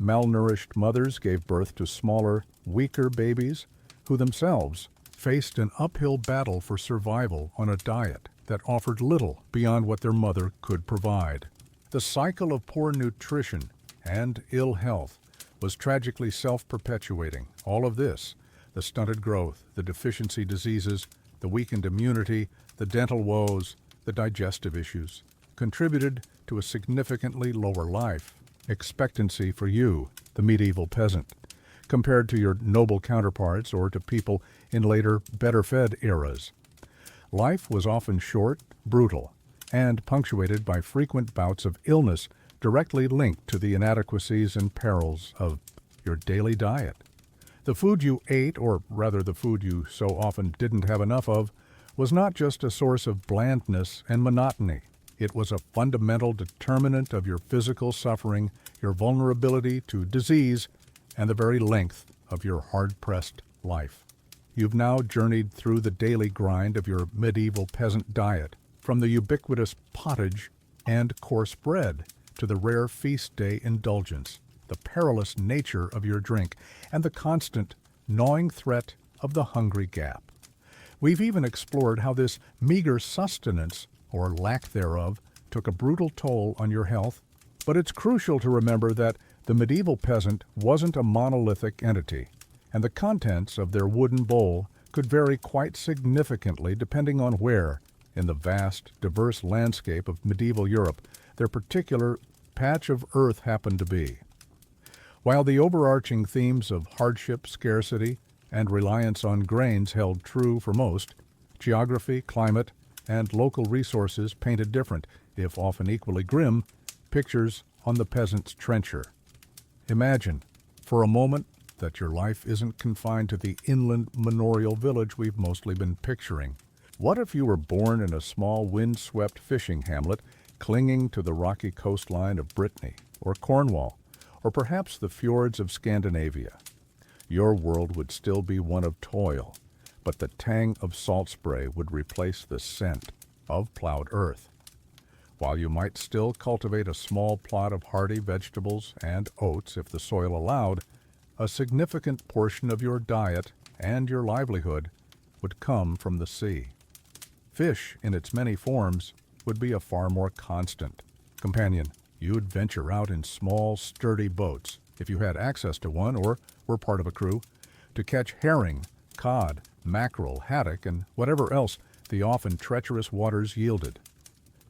Malnourished mothers gave birth to smaller, weaker babies who themselves faced an uphill battle for survival on a diet that offered little beyond what their mother could provide. The cycle of poor nutrition and ill health was tragically self-perpetuating. All of this, the stunted growth, the deficiency diseases, the weakened immunity, the dental woes, the digestive issues, contributed to a significantly lower life expectancy for you, the medieval peasant, compared to your noble counterparts or to people in later, better-fed eras. Life was often short, brutal, and punctuated by frequent bouts of illness directly linked to the inadequacies and perils of your daily diet. The food you ate, or rather the food you so often didn't have enough of, was not just a source of blandness and monotony. It was a fundamental determinant of your physical suffering, your vulnerability to disease, and the very length of your hard-pressed life. You've now journeyed through the daily grind of your medieval peasant diet, from the ubiquitous pottage and coarse bread to the rare feast day indulgence, the perilous nature of your drink, and the constant, gnawing threat of the hungry gap. We've even explored how this meager sustenance, or lack thereof, took a brutal toll on your health, but it's crucial to remember that The medieval peasant wasn't a monolithic entity, and the contents of their wooden bowl could vary quite significantly depending on where, in the vast, diverse landscape of medieval Europe, their particular patch of earth happened to be. While the overarching themes of hardship, scarcity, and reliance on grains held true for most, geography, climate, and local resources painted different, if often equally grim, pictures on the peasant's trencher. Imagine, for a moment, that your life isn't confined to the inland manorial village we've mostly been picturing. What if you were born in a small wind-swept fishing hamlet clinging to the rocky coastline of Brittany or Cornwall, or perhaps the fjords of Scandinavia? Your world would still be one of toil, but the tang of salt spray would replace the scent of plowed earth. While you might still cultivate a small plot of hardy vegetables and oats if the soil allowed, a significant portion of your diet and your livelihood would come from the sea. Fish, in its many forms, would be a far more constant companion. You'd venture out in small, sturdy boats, if you had access to one or were part of a crew, to catch herring, cod, mackerel, haddock, and whatever else the often treacherous waters yielded.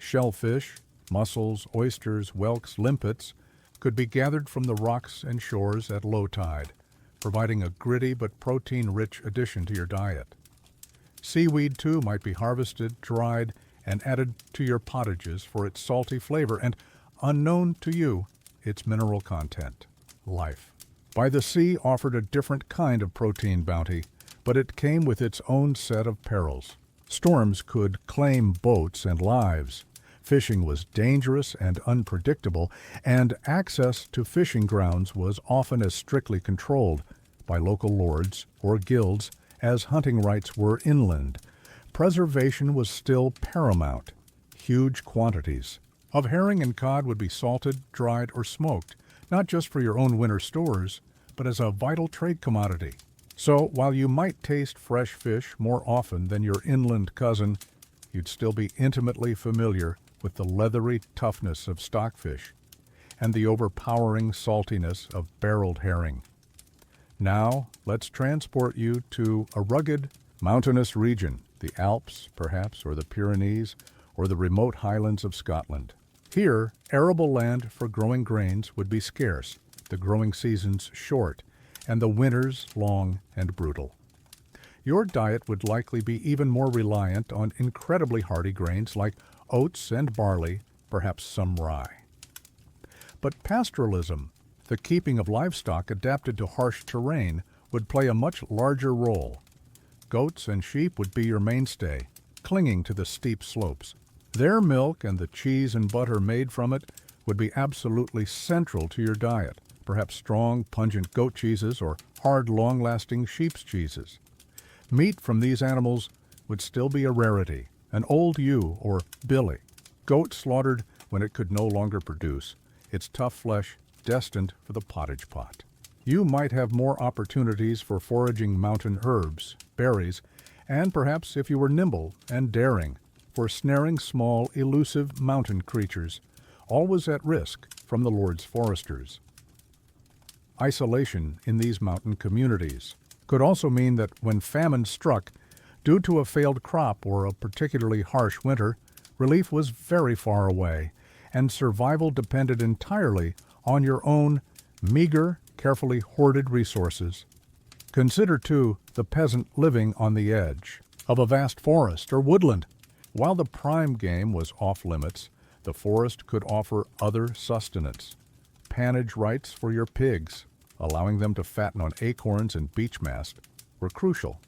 Shellfish, mussels, oysters, whelks, limpets could be gathered from the rocks and shores at low tide, providing a gritty but protein-rich addition to your diet. Seaweed, too, might be harvested, dried, and added to your potages for its salty flavor and, unknown to you, its mineral content, life. By the sea offered a different kind of protein bounty, but it came with its own set of perils. Storms could claim boats and lives. Fishing was dangerous and unpredictable, and access to fishing grounds was often as strictly controlled by local lords or guilds as hunting rights were inland. Preservation was still paramount. Huge quantities of herring and cod would be salted, dried, or smoked, not just for your own winter stores, but as a vital trade commodity. So, while you might taste fresh fish more often than your inland cousin, you'd still be intimately familiar with the leathery toughness of stockfish and the overpowering saltiness of barreled herring. Now, let's transport you to a rugged, mountainous region, the Alps, perhaps, or the Pyrenees, or the remote highlands of Scotland. Here, arable land for growing grains would be scarce, the growing seasons short, and the winters long and brutal. Your diet would likely be even more reliant on incredibly hardy grains like oats and barley, perhaps some rye. But pastoralism, the keeping of livestock adapted to harsh terrain, would play a much larger role. Goats and sheep would be your mainstay, clinging to the steep slopes. Their milk and the cheese and butter made from it would be absolutely central to your diet, perhaps strong, pungent goat cheeses or hard, long-lasting sheep's cheeses. Meat from these animals would still be a rarity, an old ewe or billy, goat slaughtered when it could no longer produce, its tough flesh destined for the pottage pot. You might have more opportunities for foraging mountain herbs, berries, and perhaps, if you were nimble and daring, for snaring small, elusive mountain creatures, always at risk from the Lord's foresters. Isolation in these mountain communities could also mean that when famine struck, due to a failed crop or a particularly harsh winter, relief was very far away, and survival depended entirely on your own meager, carefully hoarded resources. Consider, too, the peasant living on the edge of a vast forest or woodland. While the prime game was off-limits, the forest could offer other sustenance. Pannage rights for your pigs, allowing them to fatten on acorns and beech mast, were crucial.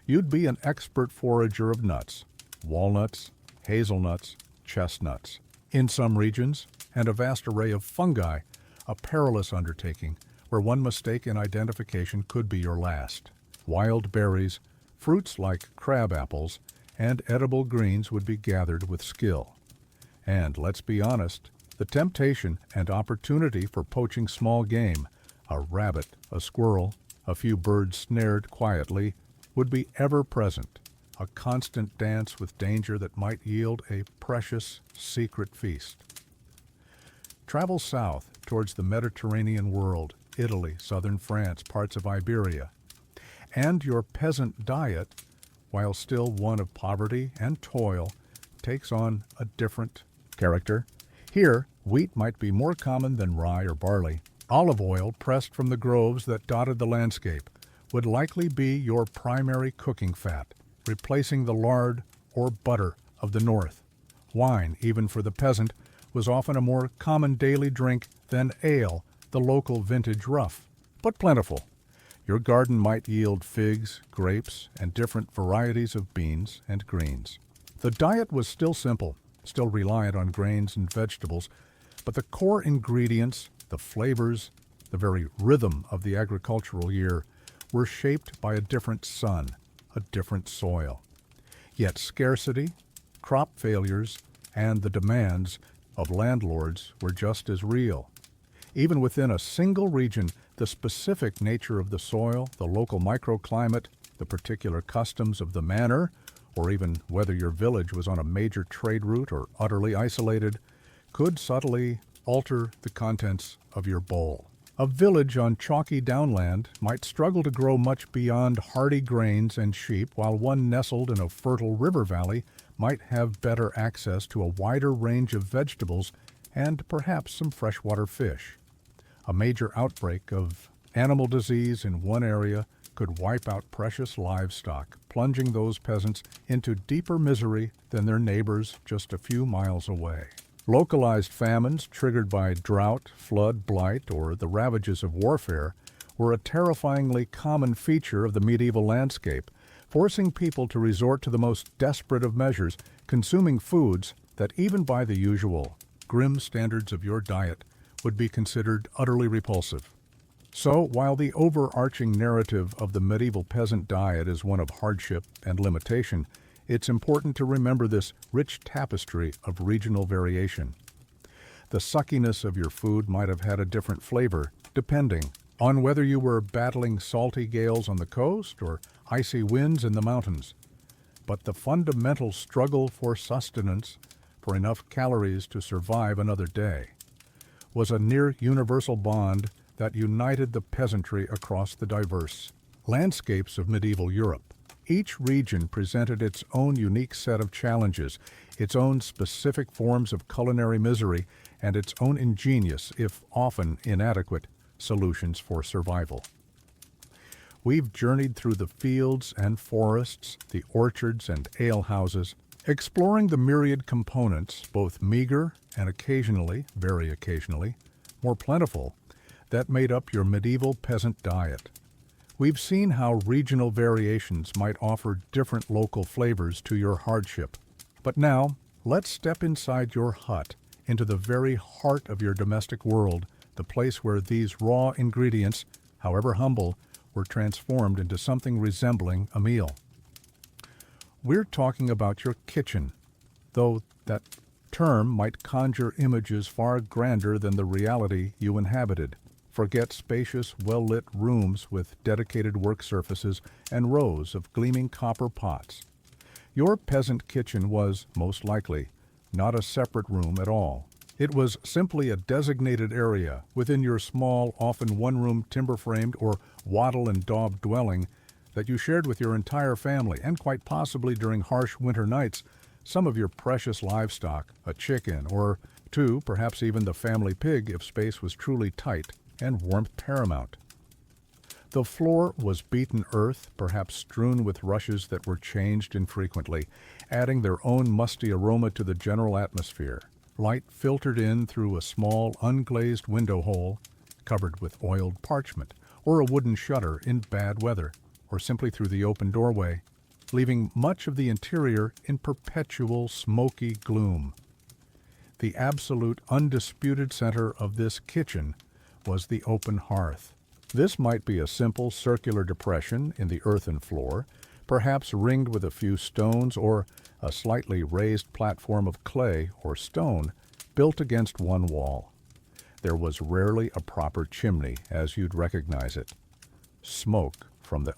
You'd be an expert forager of nuts, walnuts, hazelnuts, chestnuts. In some regions, and a vast array of fungi, a perilous undertaking where one mistake in identification could be your last. Wild berries, fruits like crab apples, and edible greens would be gathered with skill. And let's be honest, the temptation and opportunity for poaching small game, a rabbit, a squirrel, a few birds snared quietly, would be ever present, a constant dance with danger that might yield a precious, secret feast. Travel south towards the Mediterranean world, Italy, southern France, parts of Iberia. And your peasant diet, while still one of poverty and toil, takes on a different character. Here, wheat might be more common than rye or barley. Olive oil, pressed from the groves that dotted the landscape, would likely be your primary cooking fat, replacing the lard or butter of the north. Wine, even for the peasant, was often a more common daily drink than ale, the local vintage rough, but plentiful. Your garden might yield figs, grapes, and different varieties of beans and greens. The diet was still simple, still reliant on grains and vegetables, but the core ingredients, the flavors, the very rhythm of the agricultural year were shaped by a different sun, a different soil. Yet scarcity, crop failures, and the demands of landlords were just as real. Even within a single region, the specific nature of the soil, the local microclimate, the particular customs of the manor, or even whether your village was on a major trade route or utterly isolated, could subtly alter the contents of your bowl. A village on chalky downland might struggle to grow much beyond hardy grains and sheep, while one nestled in a fertile river valley might have better access to a wider range of vegetables and perhaps some freshwater fish. A major outbreak of animal disease in one area could wipe out precious livestock, plunging those peasants into deeper misery than their neighbors just a few miles away. Localized famines triggered by drought, flood, blight, or the ravages of warfare were a terrifyingly common feature of the medieval landscape, forcing people to resort to the most desperate of measures, consuming foods that even by the usual grim standards of your diet would be considered utterly repulsive. So, while the overarching narrative of the medieval peasant diet is one of hardship and limitation, it's important to remember this rich tapestry of regional variation. The suckiness of your food might have had a different flavor, depending on whether you were battling salty gales on the coast or icy winds in the mountains. But the fundamental struggle for sustenance, for enough calories to survive another day, was a near universal bond that united the peasantry across the diverse landscapes of medieval Europe. Each region presented its own unique set of challenges, its own specific forms of culinary misery, and its own ingenious, if often inadequate, solutions for survival. We've journeyed through the fields and forests, the orchards and alehouses, exploring the myriad components, both meager and occasionally, very occasionally, more plentiful, that made up your medieval peasant diet. We've seen how regional variations might offer different local flavors to your hardship. But now, let's step inside your hut, into the very heart of your domestic world, the place where these raw ingredients, however humble, were transformed into something resembling a meal. We're talking about your kitchen, though that term might conjure images far grander than the reality you inhabited. Forget spacious, well-lit rooms with dedicated work surfaces and rows of gleaming copper pots. Your peasant kitchen was, most likely, not a separate room at all. It was simply a designated area within your small, often one-room timber-framed or wattle and daub dwelling that you shared with your entire family, and quite possibly during harsh winter nights, some of your precious livestock, a chicken or two, perhaps even the family pig if space was truly tight and warmth paramount. The floor was beaten earth, perhaps strewn with rushes that were changed infrequently, adding their own musty aroma to the general atmosphere. Light filtered in through a small, unglazed window hole, covered with oiled parchment, or a wooden shutter in bad weather, or simply through the open doorway, leaving much of the interior in perpetual smoky gloom. The absolute, undisputed center of this kitchen was the open hearth. This might be a simple circular depression in the earthen floor, perhaps ringed with a few stones, or a slightly raised platform of clay or stone built against one wall. There was rarely a proper chimney as you'd recognize it. Smoke from the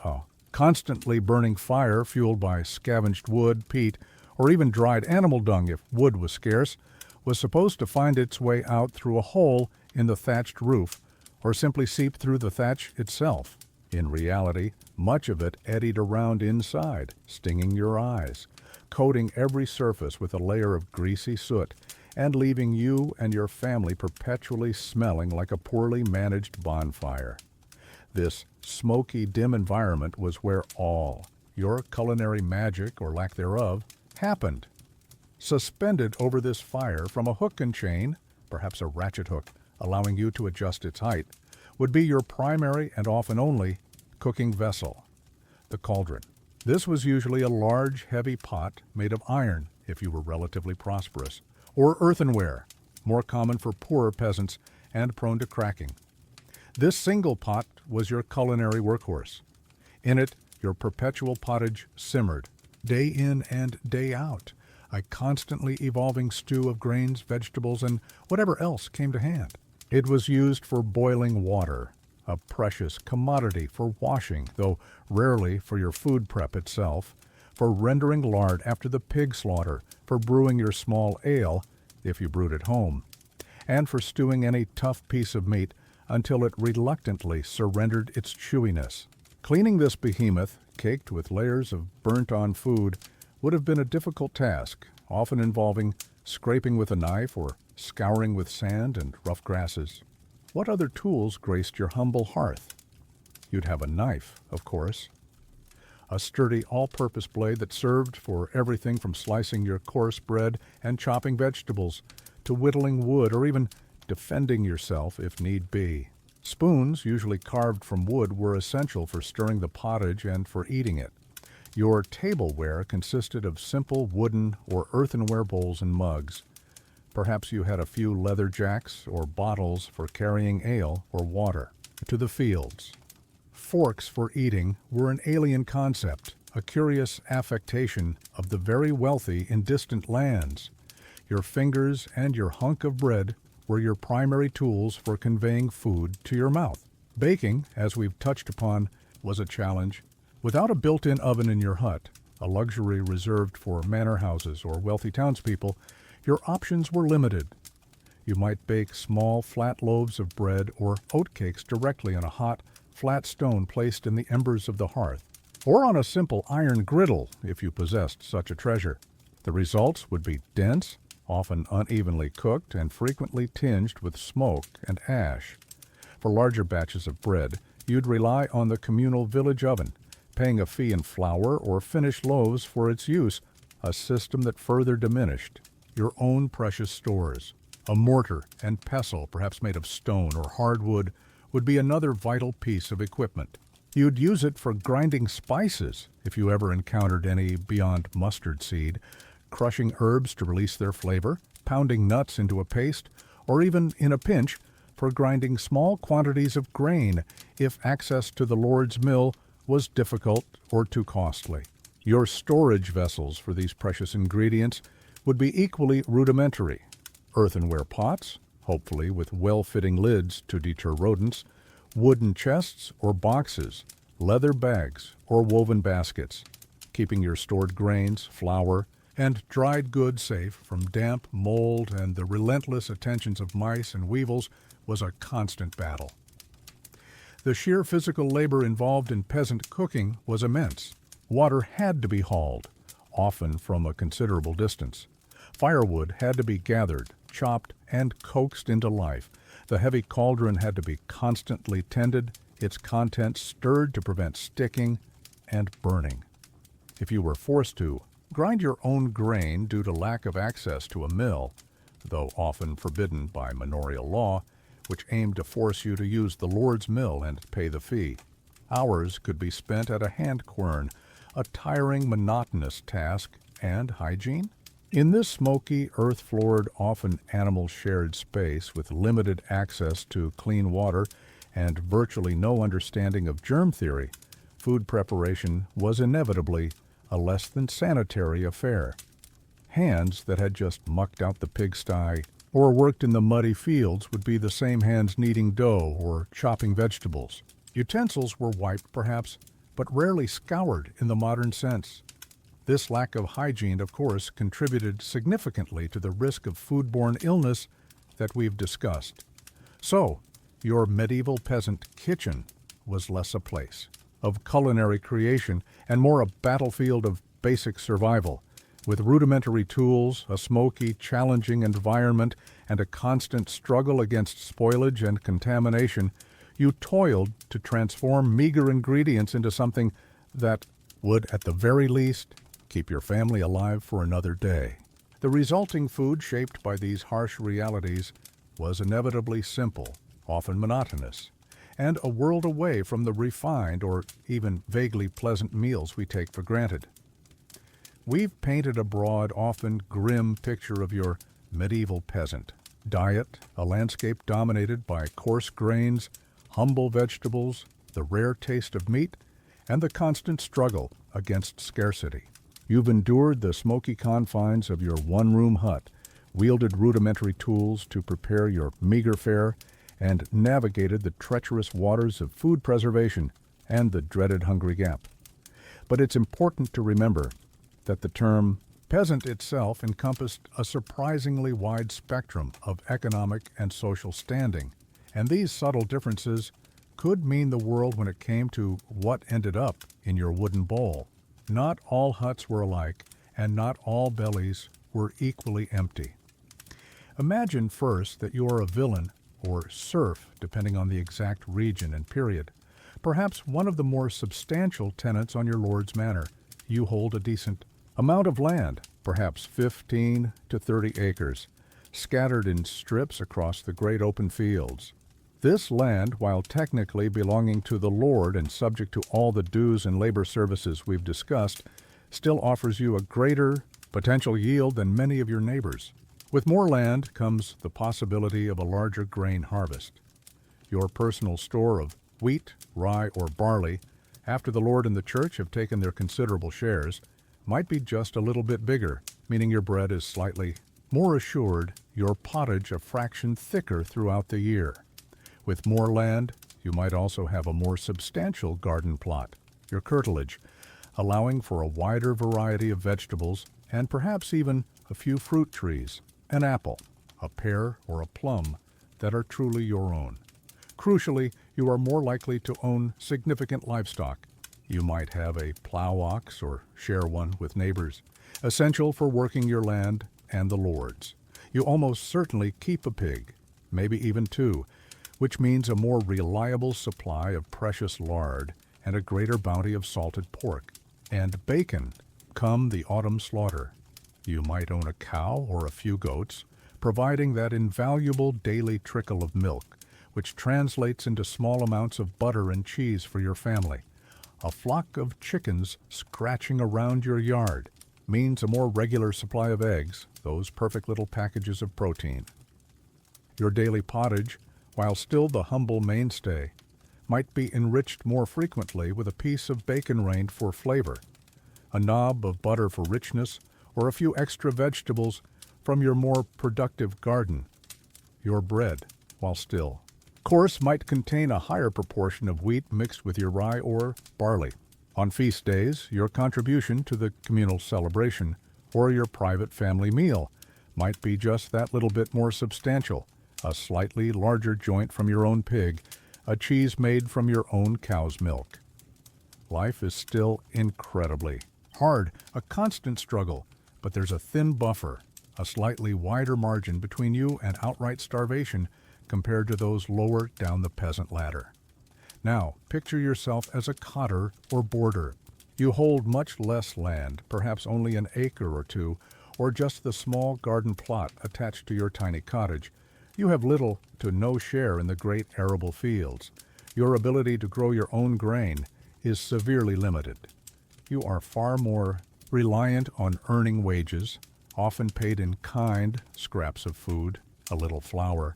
constantly burning fire fueled by scavenged wood, peat, or even dried animal dung if wood was scarce, was supposed to find its way out through a hole in the thatched roof or simply seep through the thatch itself. In reality, much of it eddied around inside, stinging your eyes, coating every surface with a layer of greasy soot, and leaving you and your family perpetually smelling like a poorly managed bonfire. This smoky, dim environment was where all your culinary magic, or lack thereof, happened. Suspended over this fire from a hook and chain, perhaps a ratchet hook, allowing you to adjust its height, would be your primary and often only cooking vessel, the cauldron. This was usually a large, heavy pot made of iron, if you were relatively prosperous, or earthenware, more common for poorer peasants and prone to cracking. This single pot was your culinary workhorse. In it, your perpetual pottage simmered, day in and day out, a constantly evolving stew of grains, vegetables, and whatever else came to hand. It was used for boiling water, a precious commodity for washing, though rarely for your food prep itself, for rendering lard after the pig slaughter, for brewing your small ale, if you brewed at home, and for stewing any tough piece of meat until it reluctantly surrendered its chewiness. Cleaning this behemoth, caked with layers of burnt-on food, would have been a difficult task, often involving scraping with a knife or scouring with sand and rough grasses. What other tools graced your humble hearth? You'd have a knife, of course. A sturdy all-purpose blade that served for everything from slicing your coarse bread and chopping vegetables to whittling wood or even defending yourself if need be. Spoons, usually carved from wood, were essential for stirring the pottage and for eating it. Your tableware consisted of simple wooden or earthenware bowls and mugs. Perhaps you had a few leather jacks or bottles for carrying ale or water to the fields. Forks for eating were an alien concept, a curious affectation of the very wealthy in distant lands. Your fingers and your hunk of bread were your primary tools for conveying food to your mouth. Baking, as we've touched upon, was a challenge. Without a built-in oven in your hut, a luxury reserved for manor houses or wealthy townspeople, your options were limited. You might bake small, flat loaves of bread or oatcakes directly on a hot, flat stone placed in the embers of the hearth, or on a simple iron griddle if you possessed such a treasure. The results would be dense, often unevenly cooked, and frequently tinged with smoke and ash. For larger batches of bread, you'd rely on the communal village oven, paying a fee in flour or finished loaves for its use, a system that further diminished your own precious stores. A mortar and pestle, perhaps made of stone or hardwood, would be another vital piece of equipment. You'd use it for grinding spices, if you ever encountered any beyond mustard seed, crushing herbs to release their flavor, pounding nuts into a paste, or even, in a pinch, for grinding small quantities of grain if access to the Lord's mill was difficult or too costly. Your storage vessels for these precious ingredients would be equally rudimentary. Earthenware pots, hopefully with well-fitting lids to deter rodents, wooden chests or boxes, leather bags or woven baskets, keeping your stored grains, flour, and dried goods safe from damp, mold, and the relentless attentions of mice and weevils was a constant battle. The sheer physical labor involved in peasant cooking was immense. Water had to be hauled, often from a considerable distance. Firewood had to be gathered, chopped, and coaxed into life. The heavy cauldron had to be constantly tended, its contents stirred to prevent sticking and burning. If you were forced to, grind your own grain due to lack of access to a mill, though often forbidden by manorial law, which aimed to force you to use the Lord's mill and pay the fee. Hours could be spent at a hand quern, a tiring, monotonous task, and hygiene? In this smoky, earth-floored, often animal-shared space with limited access to clean water and virtually no understanding of germ theory, food preparation was inevitably a less than sanitary affair. Hands that had just mucked out the pigsty or worked in the muddy fields would be the same hands kneading dough or chopping vegetables. Utensils were wiped, perhaps, but rarely scoured in the modern sense. This lack of hygiene, of course, contributed significantly to the risk of foodborne illness that we've discussed. So, your medieval peasant kitchen was less a place of culinary creation and more a battlefield of basic survival. With rudimentary tools, a smoky, challenging environment, and a constant struggle against spoilage and contamination, you toiled to transform meager ingredients into something that would, at the very least, keep your family alive for another day. The resulting food, shaped by these harsh realities, was inevitably simple, often monotonous, and a world away from the refined or even vaguely pleasant meals we take for granted. We've painted a broad, often grim picture of your medieval peasant. Diet, a landscape dominated by coarse grains, humble vegetables, the rare taste of meat, and the constant struggle against scarcity. You've endured the smoky confines of your one-room hut, wielded rudimentary tools to prepare your meager fare, and navigated the treacherous waters of food preservation and the dreaded hungry gap. But it's important to remember that the term peasant itself encompassed a surprisingly wide spectrum of economic and social standing, and these subtle differences could mean the world when it came to what ended up in your wooden bowl. Not all huts were alike, and not all bellies were equally empty. Imagine first that you are a villain or serf, depending on the exact region and period. Perhaps one of the more substantial tenants on your lord's manor. You hold a decent amount of land, perhaps 15 to 30 acres, scattered in strips across the great open fields. This land, while technically belonging to the lord and subject to all the dues and labor services we've discussed, still offers you a greater potential yield than many of your neighbors. With more land comes the possibility of a larger grain harvest. Your personal store of wheat, rye, or barley, after the Lord and the church have taken their considerable shares, might be just a little bit bigger, meaning your bread is slightly more assured, your pottage a fraction thicker throughout the year. With more land, you might also have a more substantial garden plot, your curtilage, allowing for a wider variety of vegetables and perhaps even a few fruit trees, an apple, a pear, or a plum that are truly your own. Crucially, you are more likely to own significant livestock. You might have a plow ox or share one with neighbors, essential for working your land and the Lord's. You almost certainly keep a pig, maybe even two, which means a more reliable supply of precious lard and a greater bounty of salted pork, and bacon come the autumn slaughter. You might own a cow or a few goats, providing that invaluable daily trickle of milk, which translates into small amounts of butter and cheese for your family. A flock of chickens scratching around your yard means a more regular supply of eggs, those perfect little packages of protein. Your daily pottage, while still the humble mainstay, might be enriched more frequently with a piece of bacon rind for flavor, a knob of butter for richness, or a few extra vegetables from your more productive garden. Your bread, while still coarse, might contain a higher proportion of wheat mixed with your rye or barley. On feast days, your contribution to the communal celebration or your private family meal might be just that little bit more substantial, a slightly larger joint from your own pig, a cheese made from your own cow's milk. Life is still incredibly hard, a constant struggle, but there's a thin buffer, a slightly wider margin between you and outright starvation compared to those lower down the peasant ladder. Now, picture yourself as a cotter or boarder. You hold much less land, perhaps only an acre or two, or just the small garden plot attached to your tiny cottage. You have little to no share in the great arable fields. Your ability to grow your own grain is severely limited. You are far more reliant on earning wages, often paid in kind, scraps of food, a little flour,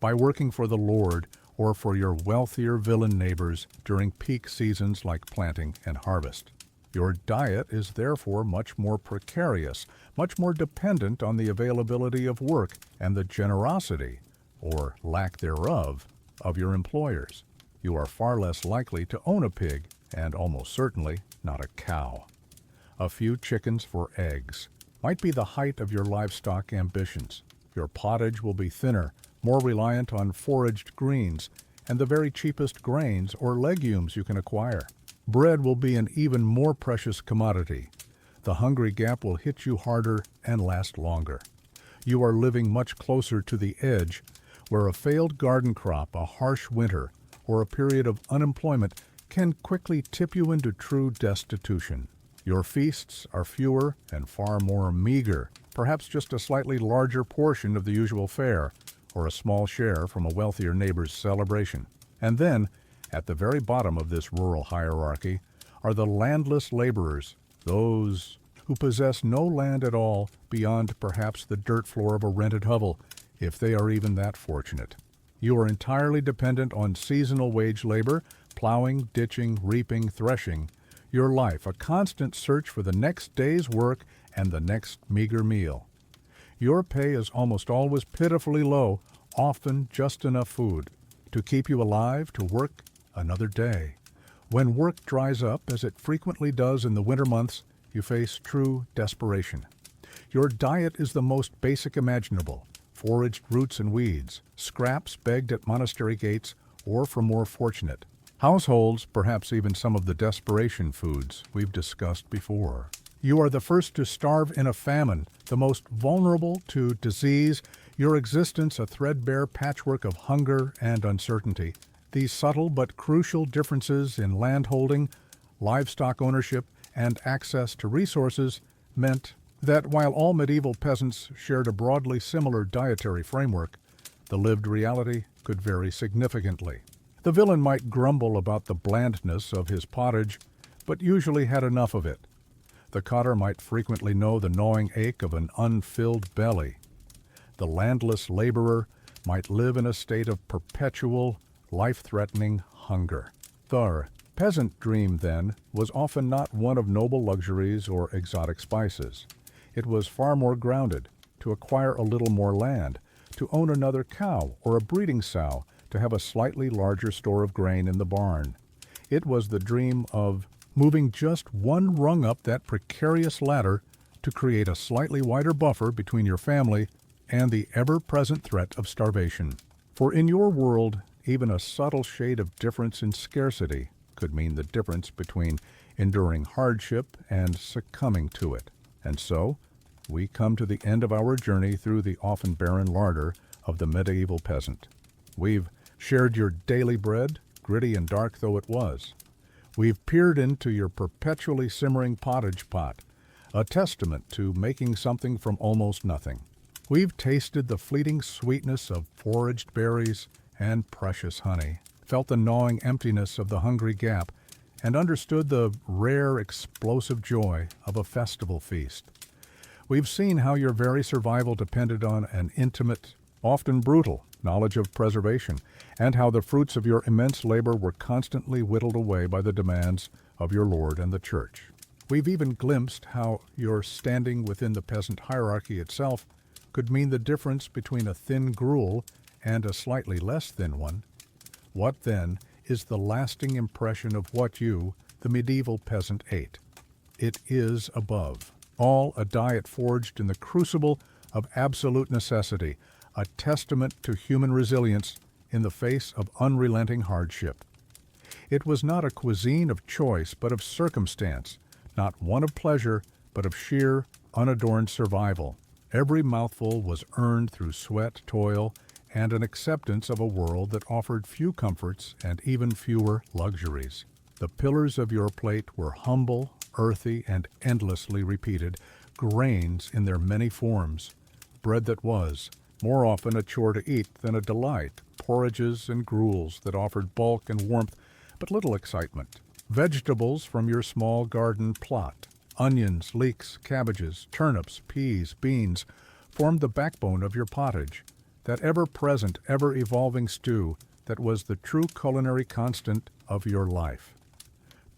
by working for the Lord or for your wealthier villain neighbors during peak seasons like planting and harvest. Your diet is therefore much more precarious, much more dependent on the availability of work and the generosity, or lack thereof, of your employers. You are far less likely to own a pig, and almost certainly not a cow. A few chickens for eggs might be the height of your livestock ambitions. Your pottage will be thinner, more reliant on foraged greens, and the very cheapest grains or legumes you can acquire. Bread will be an even more precious commodity. The hungry gap will hit you harder and last longer. You are living much closer to the edge, where a failed garden crop, a harsh winter, or a period of unemployment can quickly tip you into true destitution. Your feasts are fewer and far more meager, perhaps just a slightly larger portion of the usual fare, or a small share from a wealthier neighbor's celebration. And then, at the very bottom of this rural hierarchy, are the landless laborers, those who possess no land at all beyond perhaps the dirt floor of a rented hovel, if they are even that fortunate. You are entirely dependent on seasonal wage labor, plowing, ditching, reaping, threshing. Your life, a constant search for the next day's work and the next meager meal. Your pay is almost always pitifully low, often just enough food to keep you alive to work another day. When work dries up, as it frequently does in the winter months, you face true desperation. Your diet is the most basic imaginable: foraged roots and weeds, scraps begged at monastery gates or from more fortunate households, perhaps even some of the desperation foods we've discussed before. You are the first to starve in a famine, the most vulnerable to disease, your existence a threadbare patchwork of hunger and uncertainty. These subtle but crucial differences in landholding, livestock ownership, and access to resources meant that while all medieval peasants shared a broadly similar dietary framework, the lived reality could vary significantly. The villain might grumble about the blandness of his pottage, but usually had enough of it. The cotter might frequently know the gnawing ache of an unfilled belly. The landless laborer might live in a state of perpetual, life-threatening hunger. The peasant dream, then, was often not one of noble luxuries or exotic spices. It was far more grounded: to acquire a little more land, to own another cow or a breeding sow, to have a slightly larger store of grain in the barn. It was the dream of moving just one rung up that precarious ladder to create a slightly wider buffer between your family and the ever-present threat of starvation. For in your world, even a subtle shade of difference in scarcity could mean the difference between enduring hardship and succumbing to it. And so, we come to the end of our journey through the often barren larder of the medieval peasant. We've shared your daily bread, gritty and dark though it was. We've peered into your perpetually simmering pottage pot, a testament to making something from almost nothing. We've tasted the fleeting sweetness of foraged berries and precious honey, felt the gnawing emptiness of the hungry gap, and understood the rare, explosive joy of a festival feast. We've seen how your very survival depended on an intimate, often brutal, knowledge of preservation, and how the fruits of your immense labor were constantly whittled away by the demands of your Lord and the Church. We've even glimpsed how your standing within the peasant hierarchy itself could mean the difference between a thin gruel and a slightly less thin one. What, then, is the lasting impression of what you, the medieval peasant, ate? It is above all a diet forged in the crucible of absolute necessity, a testament to human resilience in the face of unrelenting hardship. It was not a cuisine of choice, but of circumstance, not one of pleasure, but of sheer, unadorned survival. Every mouthful was earned through sweat, toil, and an acceptance of a world that offered few comforts and even fewer luxuries. The pillars of your plate were humble, earthy, and endlessly repeated, grains in their many forms, bread that was, more often a chore to eat than a delight, porridges and gruels that offered bulk and warmth but little excitement, vegetables from your small garden plot, onions, leeks, cabbages, turnips, peas, beans, formed the backbone of your pottage, that ever-present, ever-evolving stew that was the true culinary constant of your life.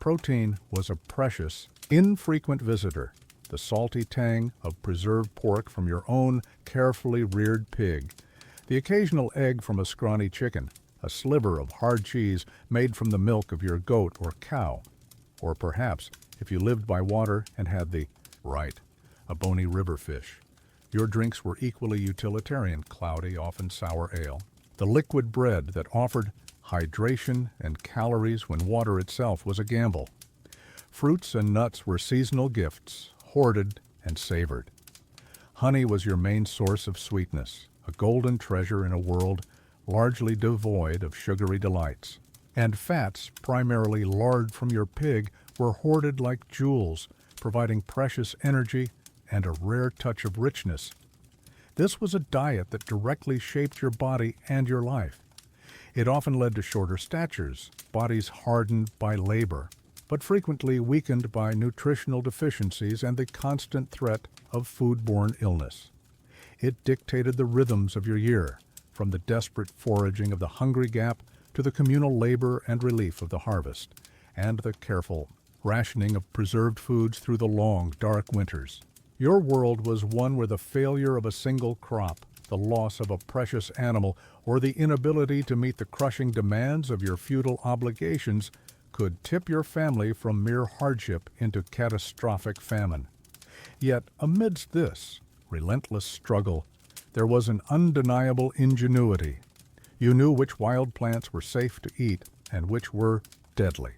Protein was a precious, infrequent visitor, the salty tang of preserved pork from your own carefully reared pig, the occasional egg from a scrawny chicken, a sliver of hard cheese made from the milk of your goat or cow, or perhaps If you lived by water and had a bony river fish. Your drinks were equally utilitarian, cloudy, often sour ale. The liquid bread that offered hydration and calories when water itself was a gamble. Fruits and nuts were seasonal gifts, hoarded and savored. Honey was your main source of sweetness, a golden treasure in a world largely devoid of sugary delights. And fats, primarily lard from your pig, were hoarded like jewels, providing precious energy and a rare touch of richness. This was a diet that directly shaped your body and your life. It often led to shorter statures, bodies hardened by labor, but frequently weakened by nutritional deficiencies and the constant threat of foodborne illness. It dictated the rhythms of your year, from the desperate foraging of the hungry gap to the communal labor and relief of the harvest, and the careful rationing of preserved foods through the long, dark winters. Your world was one where the failure of a single crop, the loss of a precious animal, or the inability to meet the crushing demands of your feudal obligations could tip your family from mere hardship into catastrophic famine. Yet amidst this relentless struggle, there was an undeniable ingenuity. You knew which wild plants were safe to eat and which were deadly.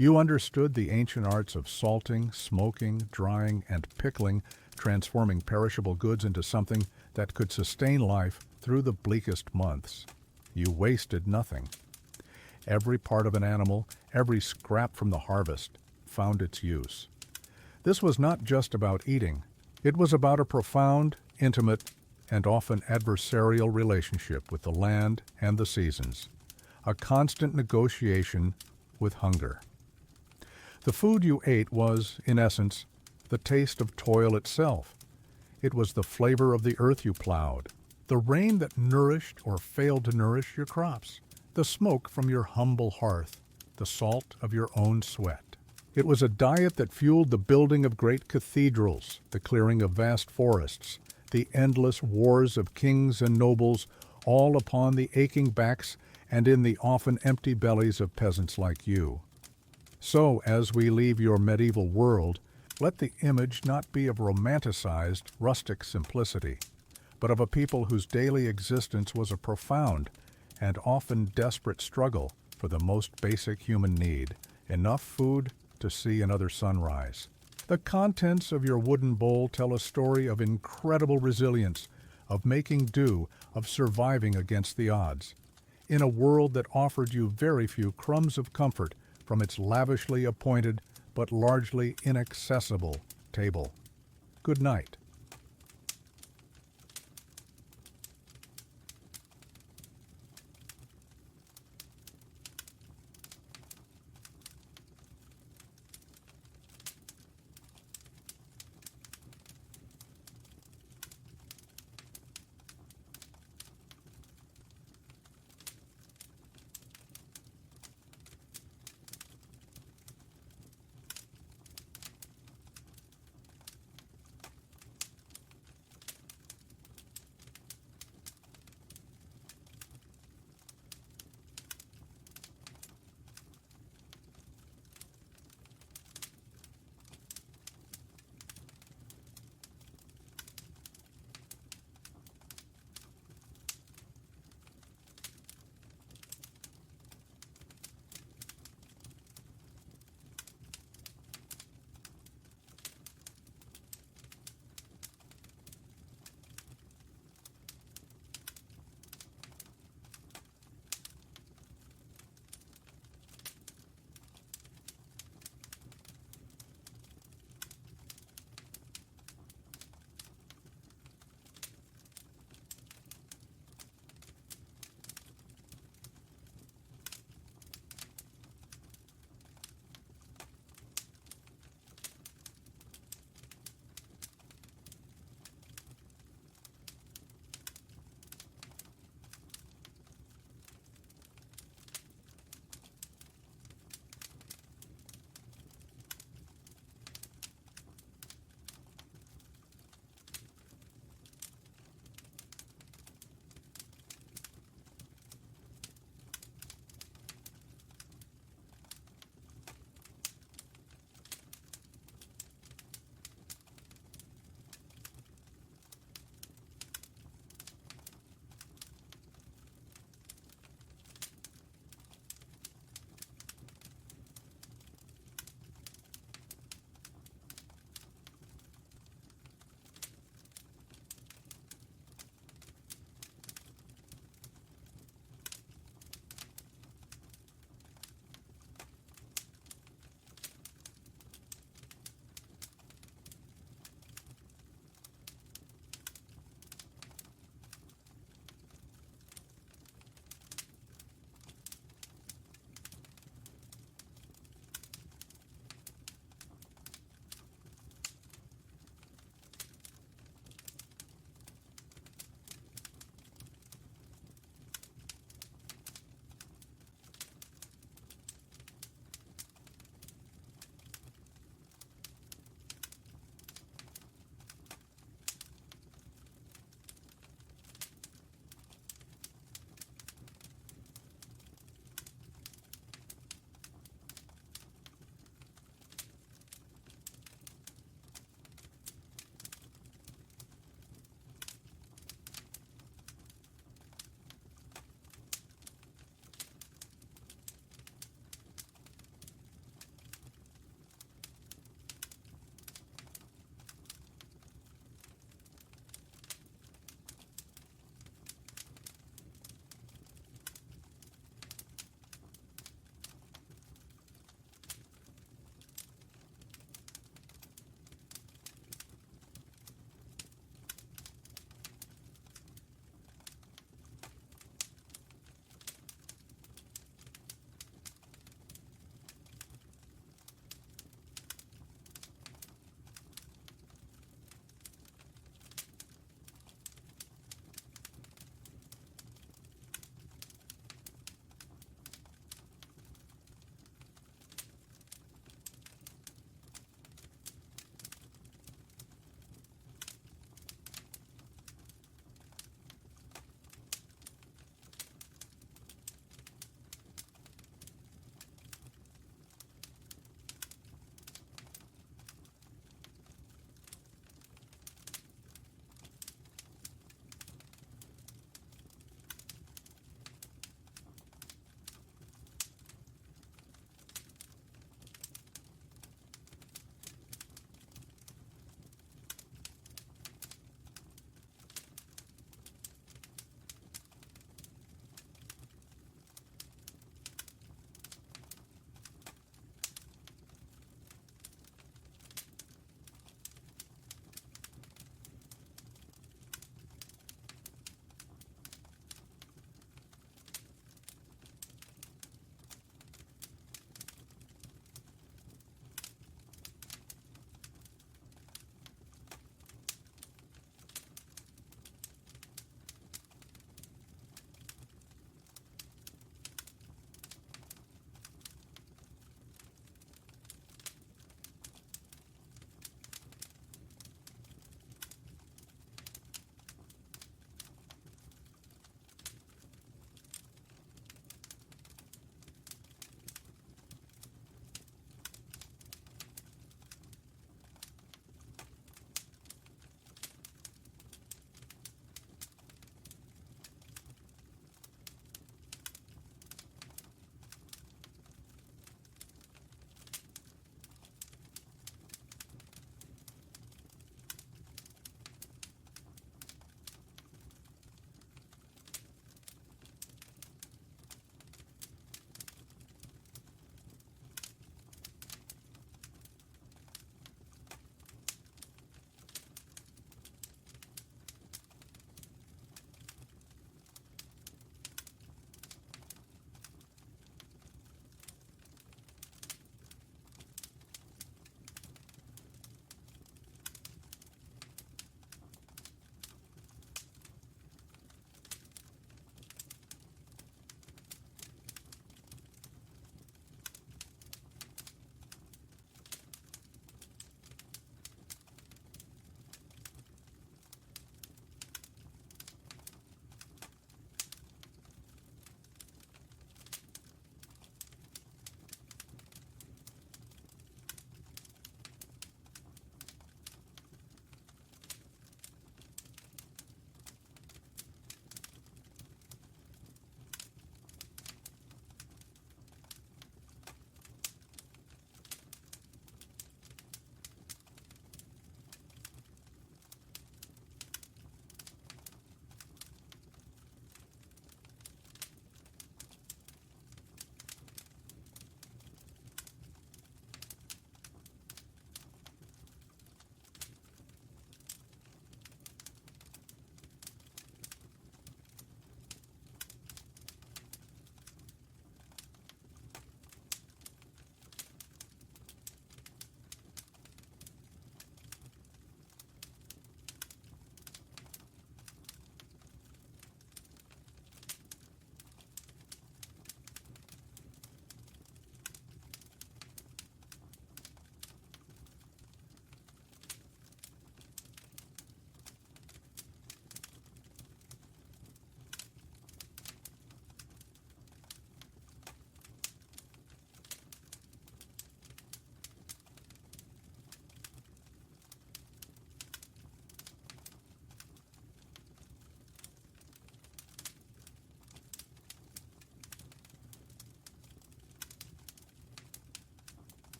You understood the ancient arts of salting, smoking, drying, and pickling, transforming perishable goods into something that could sustain life through the bleakest months. You wasted nothing. Every part of an animal, every scrap from the harvest, found its use. This was not just about eating. It was about a profound, intimate, and often adversarial relationship with the land and the seasons, a constant negotiation with hunger. The food you ate was, in essence, the taste of toil itself. It was the flavor of the earth you plowed, the rain that nourished or failed to nourish your crops, the smoke from your humble hearth, the salt of your own sweat. It was a diet that fueled the building of great cathedrals, the clearing of vast forests, the endless wars of kings and nobles, all upon the aching backs and in the often empty bellies of peasants like you. So, as we leave your medieval world, let the image not be of romanticized, rustic simplicity, but of a people whose daily existence was a profound and often desperate struggle for the most basic human need, enough food to see another sunrise. The contents of your wooden bowl tell a story of incredible resilience, of making do, of surviving against the odds, in a world that offered you very few crumbs of comfort from its lavishly appointed but largely inaccessible table. Good night.